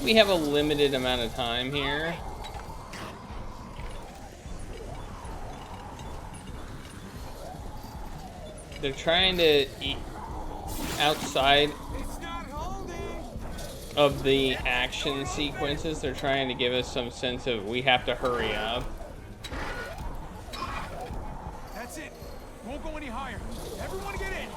we have a limited amount of time here. They're trying to eat outside of the action sequences. They're trying to give us some sense of we have to hurry up. That's it. Won't go any higher. Everyone get in.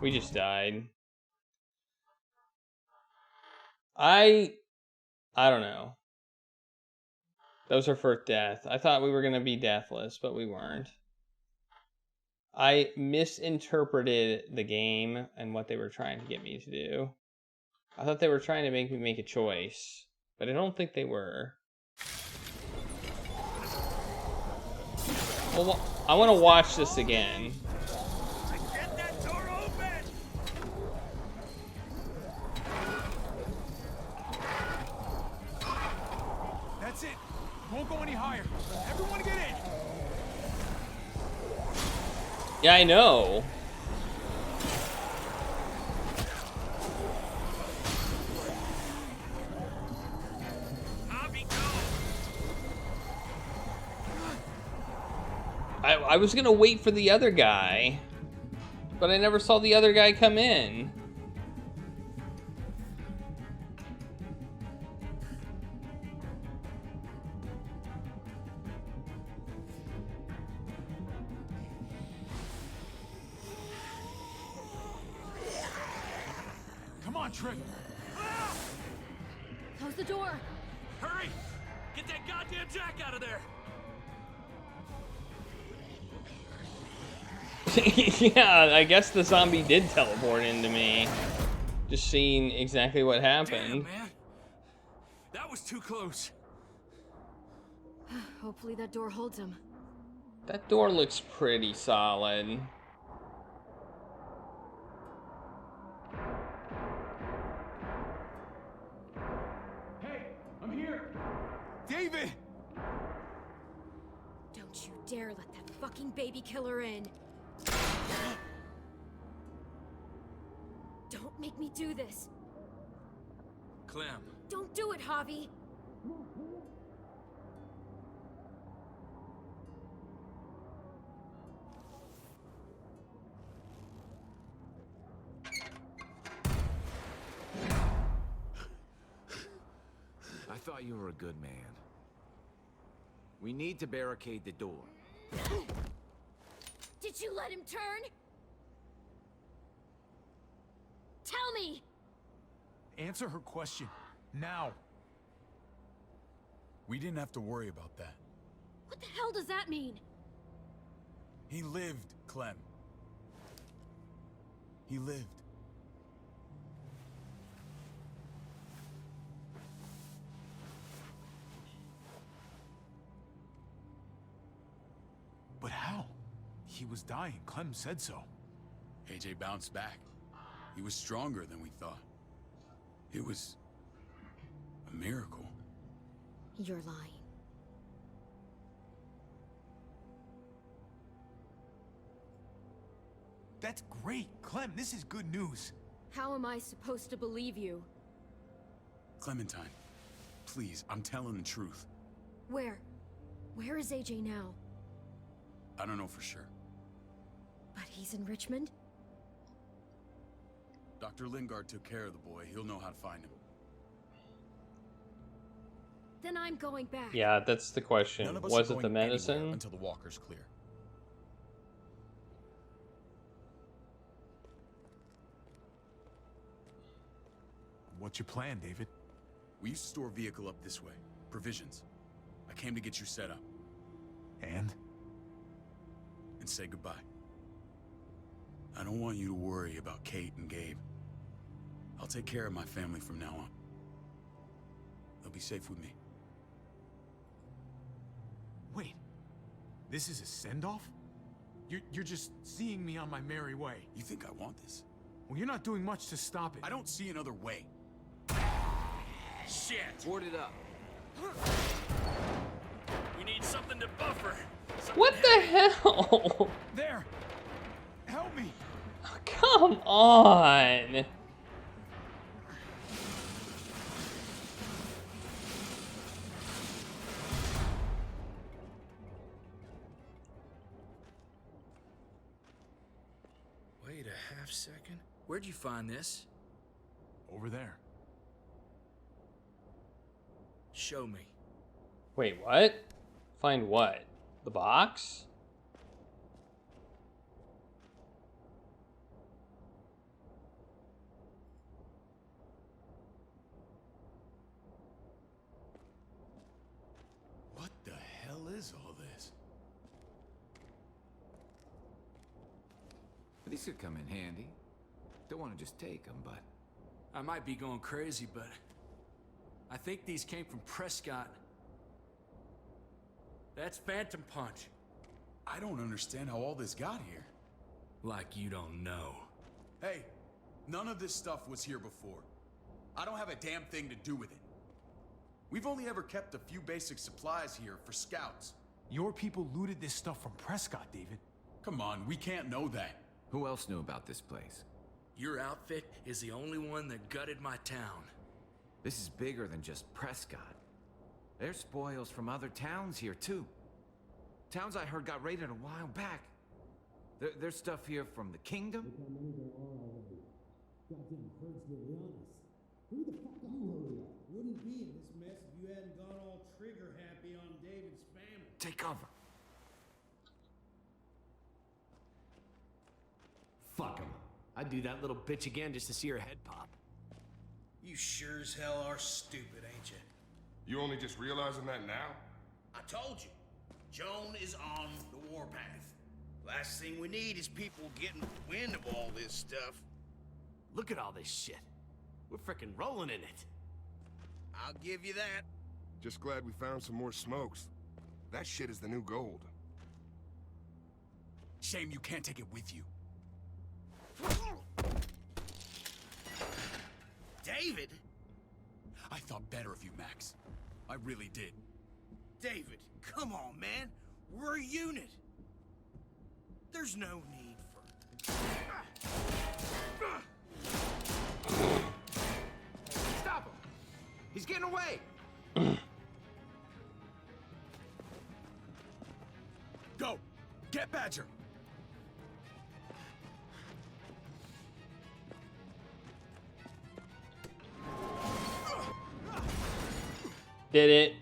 We just died. I don't know. That was our first death. I thought we were gonna be deathless, but we weren't. I misinterpreted the game and what they were trying to get me to do. I thought they were trying to make me make a choice, but I don't think they were. Well, I want to watch this again. That's it. Won't go any higher. Everyone get in. Yeah, I know. I was gonna wait for the other guy, but I never saw the other guy come in. Come on, Trick. Close the door. Hurry! Get that goddamn jack out of there! Yeah, I guess the zombie did teleport into me. Just seeing exactly what happened. Damn, man. That was too close. Hopefully that door holds him. That door looks pretty solid. Hey, I'm here. David! Don't you dare let that fucking baby killer in. Don't make me do this. Clem. Don't do it, Javi. I thought you were a good man. We need to barricade the door. Did you let him turn? Tell me! Answer her question. Now. We didn't have to worry about that. What the hell does that mean? He lived, Clem. He lived. But how? He was dying. Clem said so. AJ bounced back. He was stronger than we thought. It was a miracle. You're lying. That's great. Clem, this is good news. How am I supposed to believe you? Clementine, please, I'm telling the truth. Where is AJ now? I don't know for sure. But he's in Richmond? Dr. Lingard took care of the boy. He'll know how to find him. Then I'm going back. Yeah, that's the question. None of us Was are it the going anywhere medicine? until the walker's clear. What's your plan, David? We used to store a vehicle up this way. Provisions. I came to get you set up. And say goodbye. I don't want you to worry about Kate and Gabe. I'll take care of my family from now on. They'll be safe with me. Wait, this is a send-off? You're just seeing me on my merry way. You think I want this? Well, you're not doing much to stop it. I don't see another way. Shit! Board it up. We need something to buffer. What the hell? There! Help me! Oh, come on! Wait a half second. Where'd you find this? Over there. Show me. Wait, what? Find what? The box? What the hell is all this? These could come in handy. Don't want to just take them, but... I might be going crazy, but I think these came from Prescott. That's Phantom Punch. I don't understand how all this got here. Like you don't know. Hey, none of this stuff was here before. I don't have a damn thing to do with it. We've only ever kept a few basic supplies here for scouts. Your people looted this stuff from Prescott, David. Come on, we can't know that. Who else knew about this place? Your outfit is the only one that gutted my town. This is bigger than just Prescott. There's spoils from other towns here, too. Towns I heard got raided a while back. There's stuff here from the kingdom. Goddamn herd's will be honest. Who the fuck are you hurry up? Wouldn't be in this mess if you hadn't gone all trigger happy on David's family. Take cover. Fuck him. I'd do that little bitch again just to see her head pop. You sure as hell are stupid, ain't you? You only just realizing that now? I told you. Joan is on the warpath. Last thing we need is people getting wind of all this stuff. Look at all this shit. We're frickin' rolling in it. I'll give you that. Just glad we found some more smokes. That shit is the new gold. Shame you can't take it with you. David? I thought better of you, Max. I really did. David, come on, man. We're a unit. There's no need for... Stop him! He's getting away! Go! Get Badger! Did it.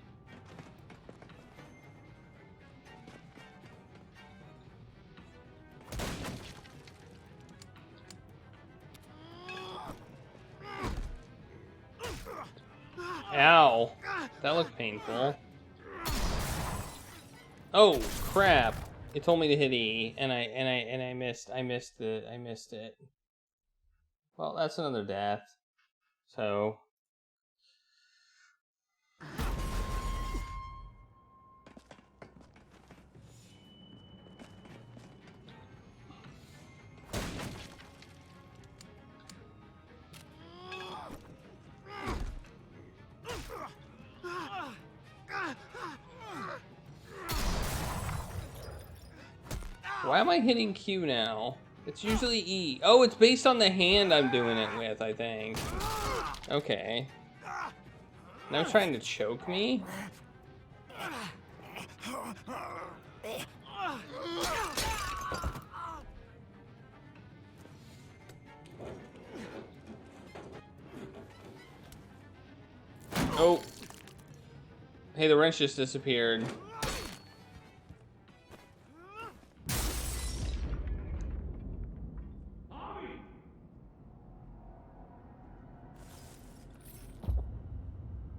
Ow. That looked painful. Oh crap. It told me to hit E and I missed it. Well, that's another death. So why am I hitting Q now? It's usually E. Oh, it's based on the hand I'm doing it with, I think. Okay. Now trying to choke me? Oh. Hey, the wrench just disappeared.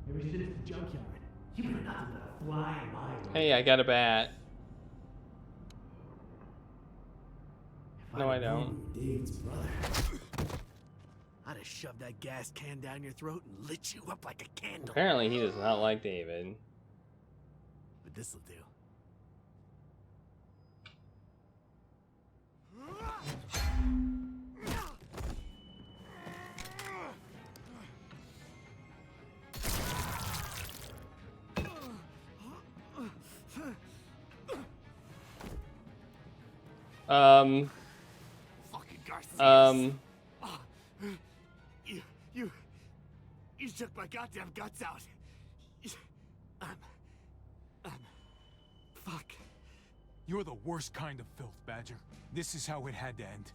Ever since the junkyard, you've been nothing but a fly in my way. Hey, I got a bat. No, I don't. David's brother. I'd have shoved that gas can down your throat and lit you up like a candle. Apparently, he does not like David. But this'll do. Fucking Garcia. You shook my goddamn guts out. Fuck. You're the worst kind of filth, Badger. This is how it had to end.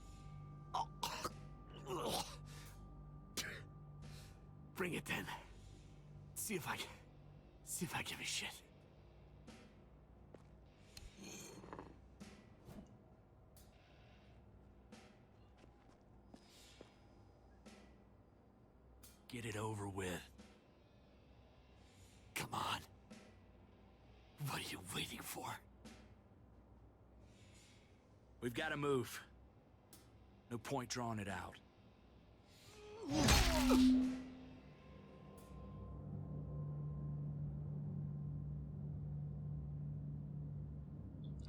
Bring it then. See if I give a shit. Get it over with. Come on. What are you waiting for? We've got to move. No point drawing it out.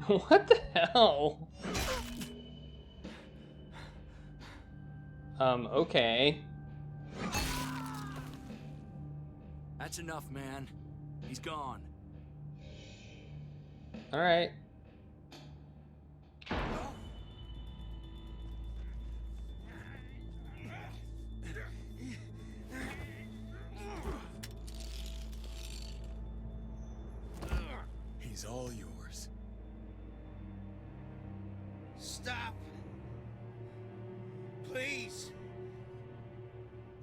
What the hell? Okay. That's enough, man. He's gone. All right. He's all yours. Stop. Please.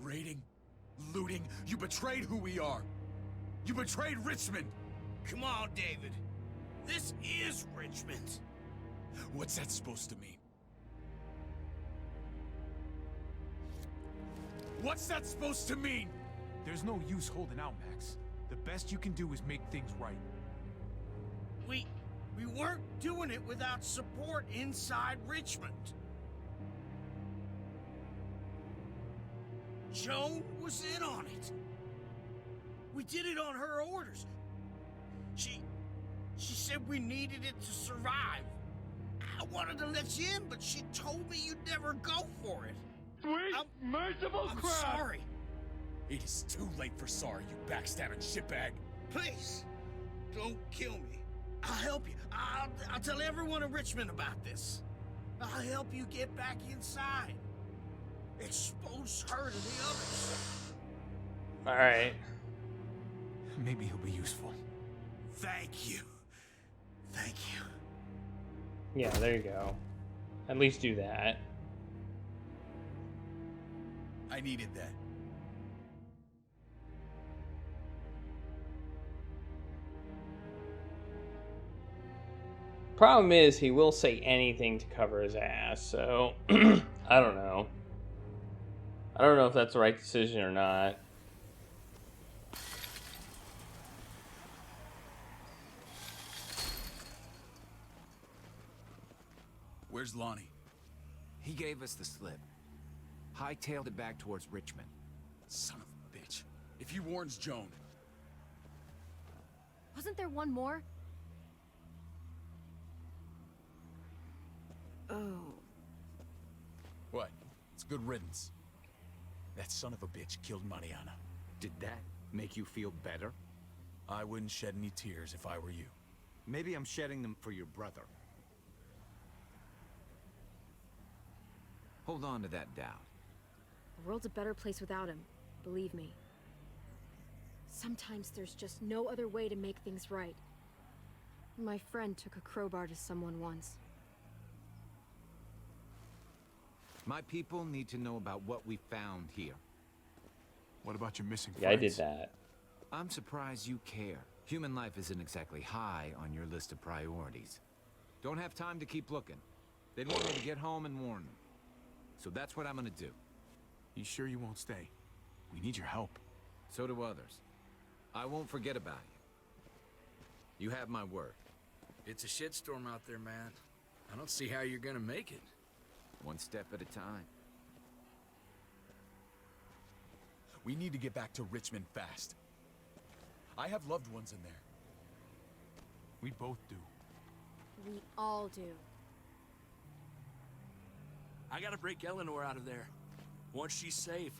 Raiding, looting, you betrayed who we are. You betrayed Richmond. Come on, David. This is Richmond. What's that supposed to mean? What's that supposed to mean? There's no use holding out, Max. The best you can do is make things right. We weren't doing it without support inside Richmond. Joan was in on it. We did it on her orders. She said we needed it to survive. I wanted to let you in, but she told me you'd never go for it. Sweet, merciful I'm crap! sorry. It is too late for sorry, you backstabbing shitbag. Please, don't kill me. I'll help you. I'll tell everyone in Richmond about this. I'll help you get back inside. Expose her to the others. All right. Maybe he'll be useful. Thank you. Thank you. Yeah, there you go. At least do that. I needed that. Problem is, he will say anything to cover his ass, so I don't know. I don't know if that's the right decision or not. Where's Lonnie? He gave us the slip. Hightailed it back towards Richmond. Son of a bitch. If he warns Joan... Wasn't there one more? Oh. What? It's good riddance. That son of a bitch killed Mariana. Did that make you feel better? I wouldn't shed any tears if I were you. Maybe I'm shedding them for your brother. Hold on to that doubt. The world's a better place without him, believe me. Sometimes there's just no other way to make things right. My friend took a crowbar to someone once. My people need to know about what we found here. What about your missing Yeah, friends? I did that. I'm surprised you care. Human life isn't exactly high on your list of priorities. Don't have time to keep looking. They'd want me to get home and warn them. So that's what I'm gonna do. You sure you won't stay? We need your help. So do others. I won't forget about you. You have my word. It's a shitstorm out there, man. I don't see how you're gonna make it. One step at a time. We need to get back to Richmond fast. I have loved ones in there. We both do. We all do. I gotta break Eleanor out of there. Once she's safe,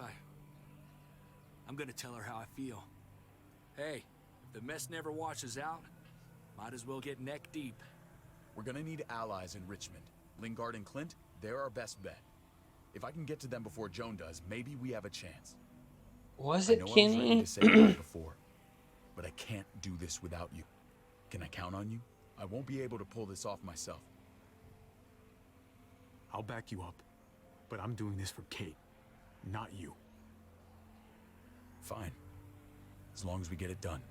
I'm gonna tell her how I feel. Hey, if the mess never washes out, might as well get neck deep. We're gonna need allies in Richmond. Lingard and Clint, they're our best bet. If I can get to them before Joan does, maybe we have a chance. Was I it know I was Kenny? ready to say that before, but I can't do this without you. Can I count on you? I won't be able to pull this off myself. I'll back you up, but I'm doing this for Kate, not you. Fine. As long as we get it done.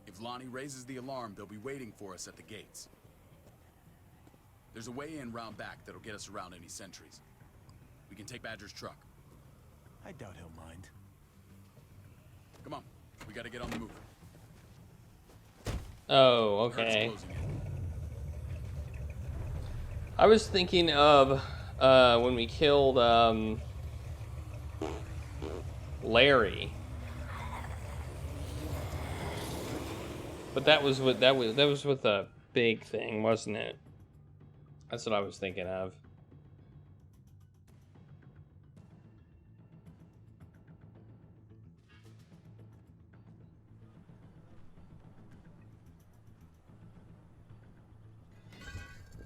If Lonnie raises the alarm, they'll be waiting for us at the gates. There's a way in round back that'll get us around any sentries. We can take Badger's truck. I doubt he'll mind. Come on, we gotta get on the move. Oh, okay. I was thinking of when we killed Larry, but that was with a big thing, wasn't it? That's what I was thinking of.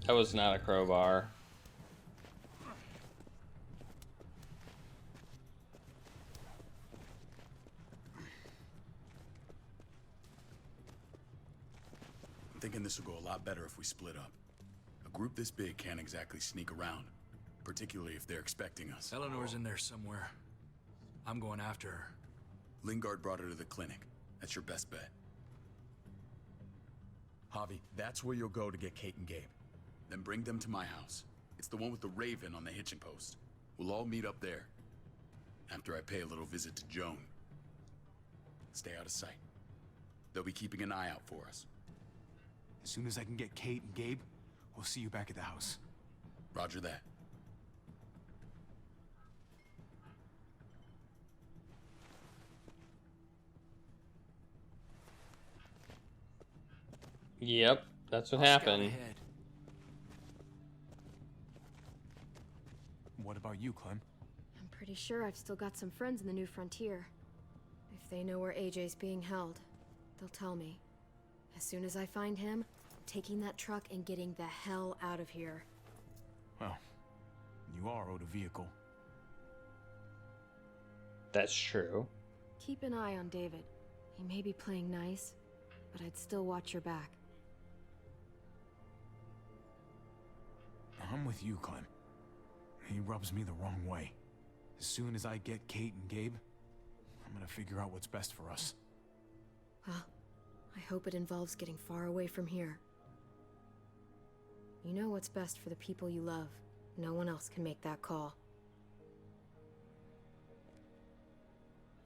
That was not a crowbar. I'm thinking this will go a lot better if we split up. A group this big can't exactly sneak around, particularly if they're expecting us. Eleanor's in there somewhere. I'm going after her. Lingard brought her to the clinic. That's your best bet. Javi, that's where you'll go to get Kate and Gabe. Then bring them to my house. It's the one with the Raven on the hitching post. We'll all meet up there. After I pay a little visit to Joan. Stay out of sight. They'll be keeping an eye out for us. As soon as I can get Kate and Gabe, we'll see you back at the house. Roger that. Yep, that's what happened. What about you, Clem? I'm pretty sure I've still got some friends in the New Frontier. If they know where AJ's being held, they'll tell me. As soon as I find him, I'm taking that truck and getting the hell out of here. Well, you are owed a vehicle. That's true. Keep an eye on David. He may be playing nice, but I'd still watch your back. I'm with you, Clem. He rubs me the wrong way. As soon as I get Kate and Gabe, I'm gonna figure out what's best for us. Well, I hope it involves getting far away from here. You know what's best for the people you love. No one else can make that call.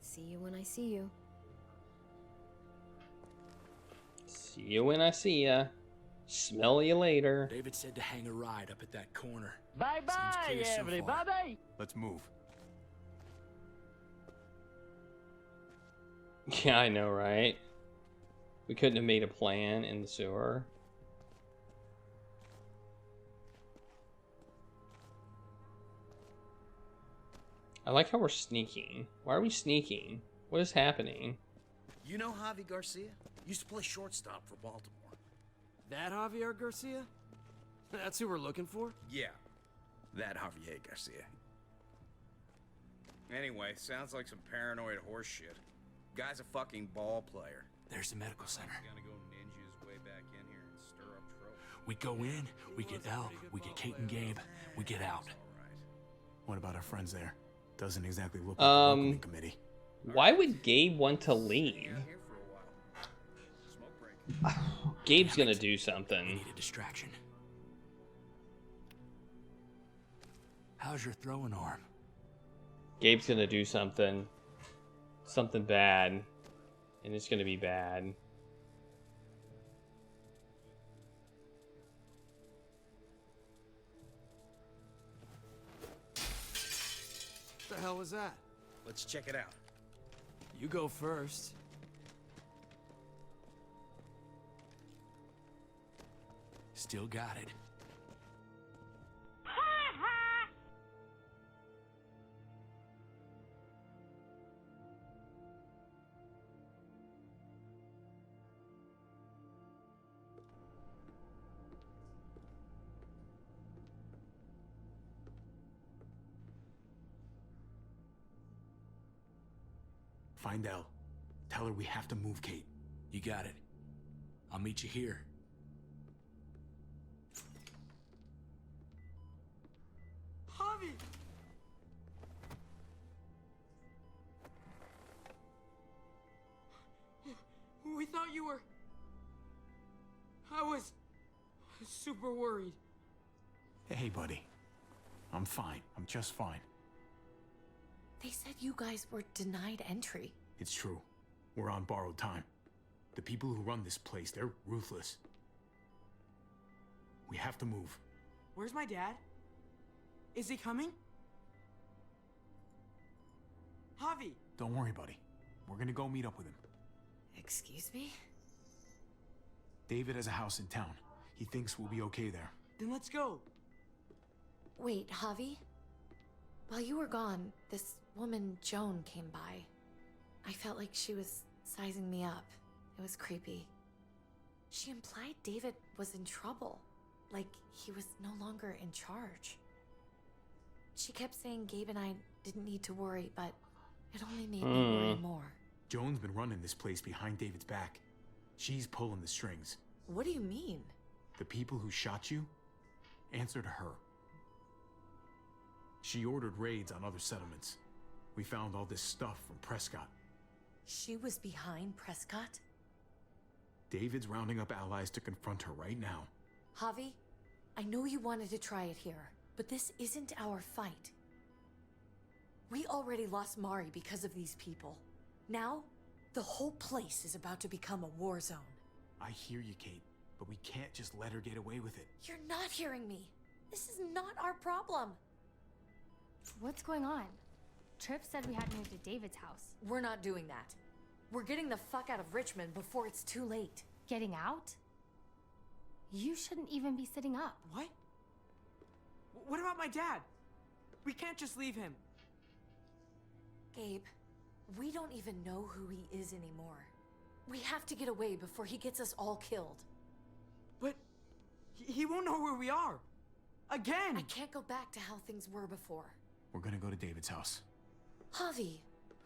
See you when I see you. See you when I see ya. Smell you later. David said to hang a ride up at that corner. Bye-bye, everybody! Let's move. Yeah, I know, right? We couldn't have made a plan in the sewer. I like how we're sneaking. Why are we sneaking? What is happening? You know Javi Garcia? Used to play shortstop for Baltimore. That Javier Garcia? That's who we're looking for? Yeah. That Javier Garcia. Anyway, sounds like some paranoid horse shit. Guy's a fucking ball player. There's the medical center. He's gonna go ninja his way back in here and stir up trouble. We go in, we get Elle, we get Kate and Gabe, we get out. What about our friends there? Doesn't exactly look like a welcoming committee. Why would Gabe want to leave? Gabe's gonna do something. We need a distraction. How's your throwing arm? Gabe's gonna do something bad, and it's gonna be bad. What the hell was that? Let's check it out. You go first. Still got it. Find Elle. Tell her we have to move Kate. You got it. I'll meet you here. Javi! We thought you were... I was super worried. Hey, buddy. I'm fine. I'm just fine. They said you guys were denied entry. It's true. We're on borrowed time. The people who run this place, they're ruthless. We have to move. Where's my dad? Is he coming? Javi! Don't worry, buddy. We're gonna go meet up with him. Excuse me? David has a house in town. He thinks we'll be okay there. Then let's go. Wait, Javi? While you were gone, this woman, Joan, came by. I felt like she was sizing me up. It was creepy. She implied David was in trouble. Like he was no longer in charge. She kept saying Gabe and I didn't need to worry, but it only made me worry more. Joan's been running this place behind David's back. She's pulling the strings. What do you mean? The people who shot you answer to her. She ordered raids on other settlements. We found all this stuff from Prescott. She was behind Prescott? David's rounding up allies to confront her right now. Javi, I know you wanted to try it here, but this isn't our fight. We already lost Mari because of these people. Now, the whole place is about to become a war zone. I hear you, Kate, but we can't just let her get away with it. You're not hearing me. This is not our problem. What's going on? Tripp said we had to move to David's house. We're not doing that. We're getting the fuck out of Richmond before it's too late. Getting out? You shouldn't even be sitting up. What? What about my dad? We can't just leave him. Gabe, we don't even know who he is anymore. We have to get away before he gets us all killed. But he won't know where we are. Again! I can't go back to how things were before. We're gonna go to David's house. Javi!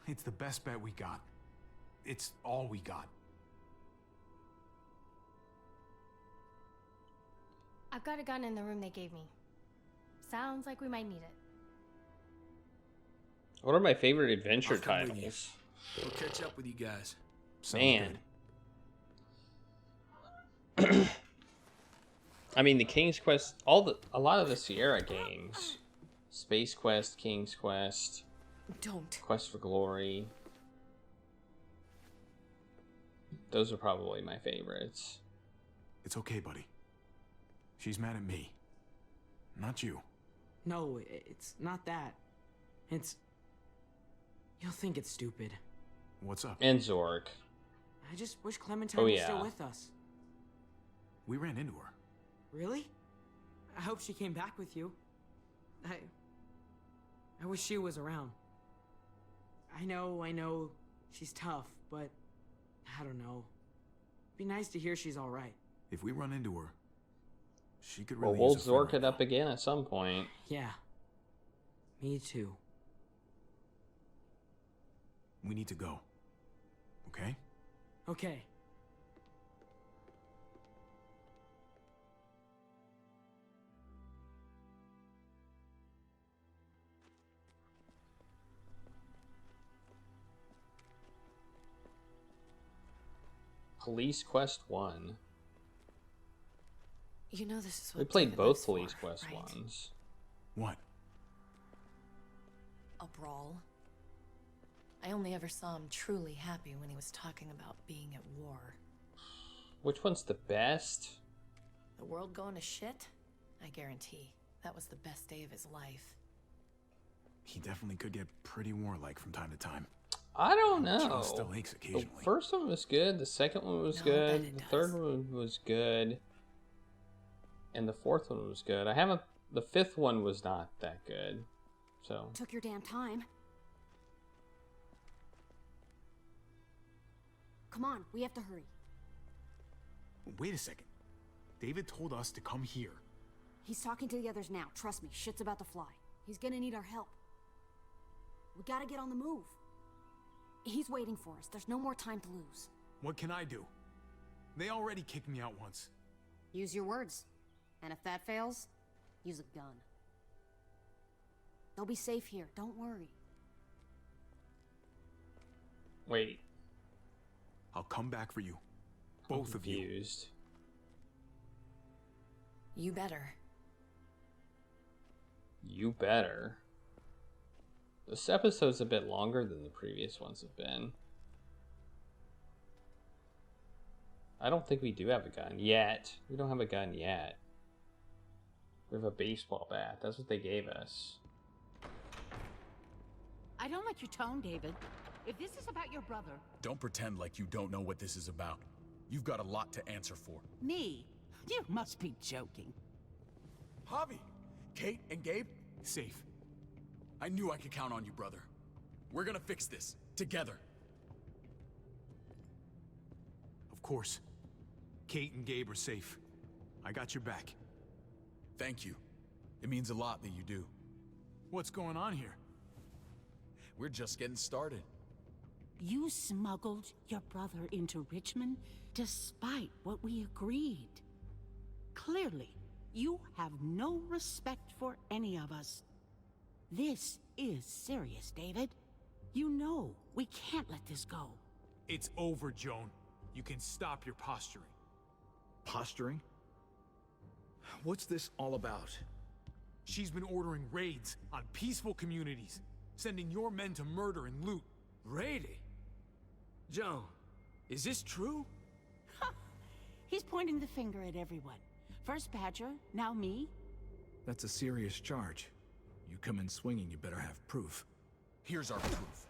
It's the best bet we got. It's all we got. I've got a gun in the room they gave me. Sounds like we might need it. What are my favorite adventure I'll come with titles? you. We'll catch up with you guys. Man. I mean, the King's Quest, a lot of the Sierra games, Space Quest, King's Quest, Quest for Glory. Those are probably my favorites. It's okay, buddy. She's mad at me. Not you. No, it's not that. It's... You'll think it's stupid. What's up? And Zork. I just wish Clementine was still with us. We ran into her. Really? I hope she came back with you. I wish she was around. I know, she's tough, but I don't know. Be nice to hear she's alright. If we run into her, She could Well, really we'll use a friend Zork it up again at some point. Yeah. Me too. We need to go. Okay? Okay. Police Quest 1. You know this is what We played David both lives Police for, Quest right? ones. What? A brawl. I only ever saw him truly happy when he was talking about being at war. Which one's the best? The world going to shit? I guarantee. That was the best day of his life. He definitely could get pretty warlike from time to time. I don't Joe know. still aches occasionally. The first one was good. The second one was good. The third one was good. And the fourth one was good. I haven't. The fifth one was not that good. So. Took your damn time. Come on, we have to hurry. Wait a second. David told us to come here. He's talking to the others now. Trust me, shit's about to fly. He's gonna need our help. We gotta get on the move. He's waiting for us. There's no more time to lose. What can I do? They already kicked me out once. Use your words. And if that fails, use a gun. They'll be safe here. Don't worry. Wait. I'll come back for you. Both of you. You better. You better. This episode's a bit longer than the previous ones have been. I don't think we do have a gun yet. We don't have a gun yet. We have a baseball bat. That's what they gave us. I don't like your tone, David. If this is about your brother... Don't pretend like you don't know what this is about. You've got a lot to answer for. Me? You must be joking. Javi, Kate and Gabe, safe. I knew I could count on you, brother. We're gonna fix this, together. Of course. Kate and Gabe are safe. I got your back. Thank you. It means a lot that you do. What's going on here? We're just getting started. You smuggled your brother into Richmond despite what we agreed. Clearly, you have no respect for any of us. This is serious, David. You know we can't let this go. It's over, Joan. You can stop your posturing. Posturing? What's this all about? She's been ordering raids on peaceful communities, sending your men to murder and loot. Raiding? Joan, is this true? He's pointing the finger at everyone. First Badger, now me. That's a serious charge. You come in swinging, you better have proof. Here's our proof.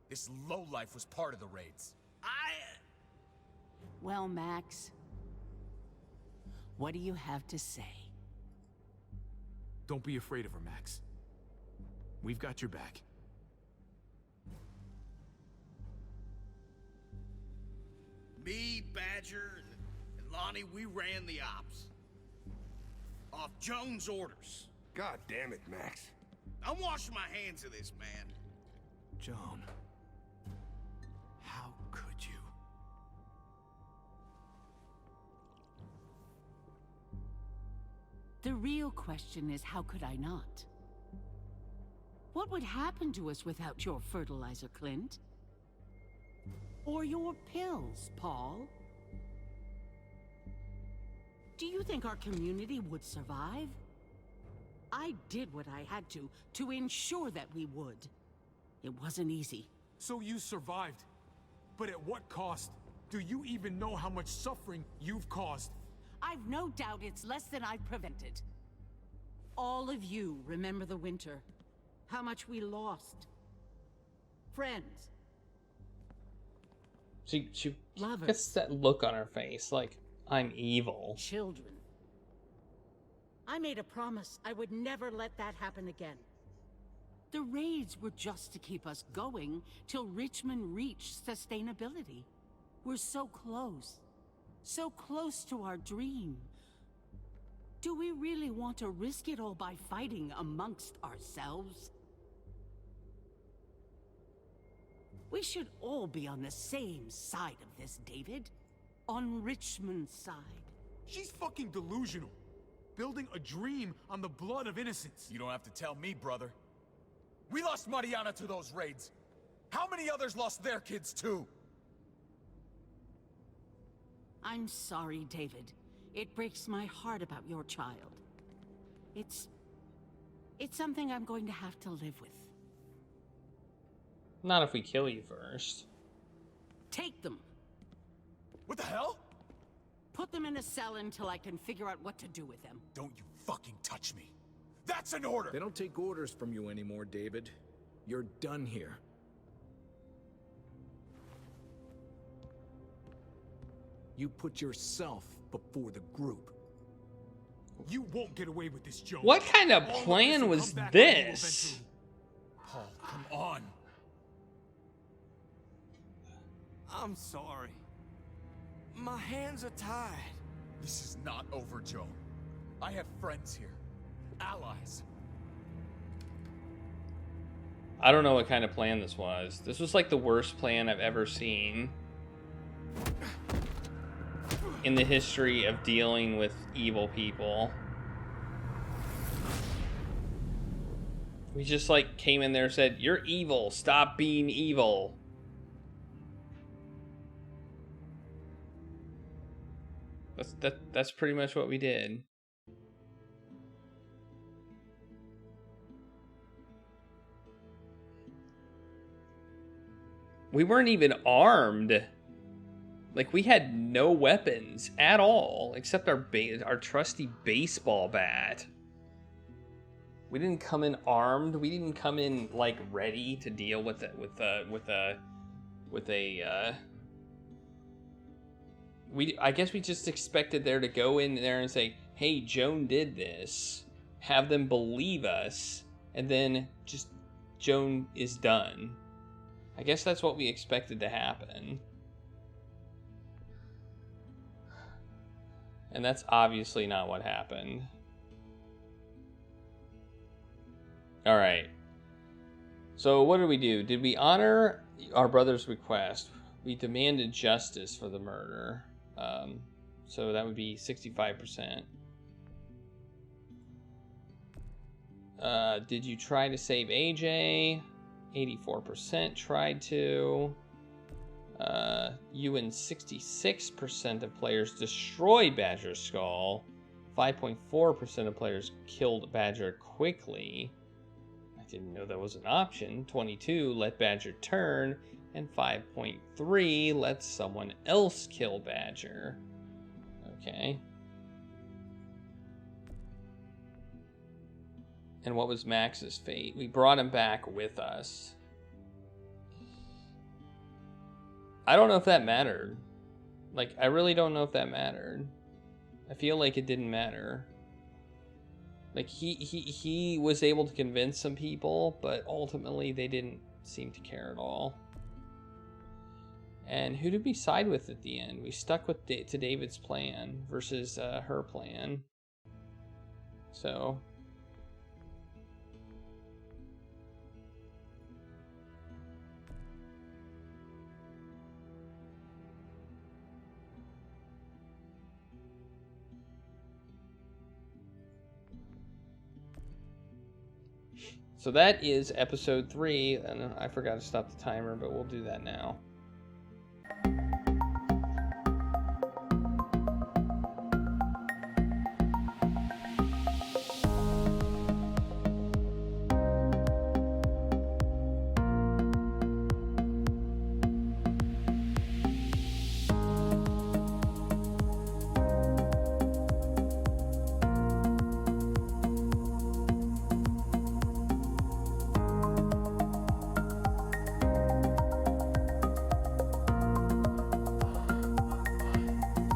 This lowlife was part of the raids. Well, Max, what do you have to say? Don't be afraid of her, Max. We've got your back. Me, Badger, and Lonnie, we ran the ops. Off Joan's orders. God damn it, Max. I'm washing my hands of this, man. Joan. How could you? The real question is, how could I not? What would happen to us without your fertilizer, Clint? Or your pills, Paul? Do you think our community would survive? I did what I had to ensure that we would. It wasn't easy. So you survived. But at what cost? Do you even know how much suffering you've caused? I've no doubt it's less than I've prevented. All of you remember the winter. How much we lost. Friends. She Lovers. gets that look on her face, like, I'm evil. Children. I made a promise I would never let that happen again. The raids were just to keep us going till Richmond reached sustainability. We're so close to our dream. Do we really want to risk it all by fighting amongst ourselves? We should all be on the same side of this, David. On Richmond's side. She's fucking delusional. Building a dream on the blood of innocents. You don't have to tell me, brother. We lost Mariana to those raids. How many others lost their kids too? I'm sorry, David. It breaks my heart about your child. It's something I'm going to have to live with. Not if we kill you first. Take them. What the hell? Put them in a cell until I can figure out what to do with them. Don't you fucking touch me. That's an order! They don't take orders from you anymore, David. You're done here. You put yourself before the group. You won't get away with this, Joe. What kind of plan was this? Paul, come on. I'm sorry. My hands are tied. This is not over, Joe. I have friends here. Allies. I don't know what kind of plan this was. This was like the worst plan I've ever seen in the history of dealing with evil people. We just like came in there and said, "You're evil. Stop being evil." That's pretty much what we did. We weren't even armed. Like, we had no weapons at all except our trusty baseball bat. We didn't come in armed. We didn't come in like ready to deal with I guess we just expected there to go in there and say, "Hey, Joan did this." Have them believe us, and then just Joan is done. I guess that's what we expected to happen. And that's obviously not what happened. Alright. So what did we do? Did we honor our brother's request? We demanded justice for the murder. So that would be 65%. Did you try to save AJ? 84% tried to. You and 66% of players destroyed Badger's skull. 5.4% of players killed Badger quickly. I didn't know that was an option. 22 let Badger turn, and 5.3 let someone else kill Badger. Okay. And what was Max's fate? We brought him back with us. I don't know if that mattered. Like, I really don't know if that mattered. I feel like it didn't matter. Like, he was able to convince some people, but ultimately they didn't seem to care at all. And who did we side with at the end? We stuck with to David's plan versus her plan. So... So that is episode 3, and I forgot to stop the timer, but we'll do that now.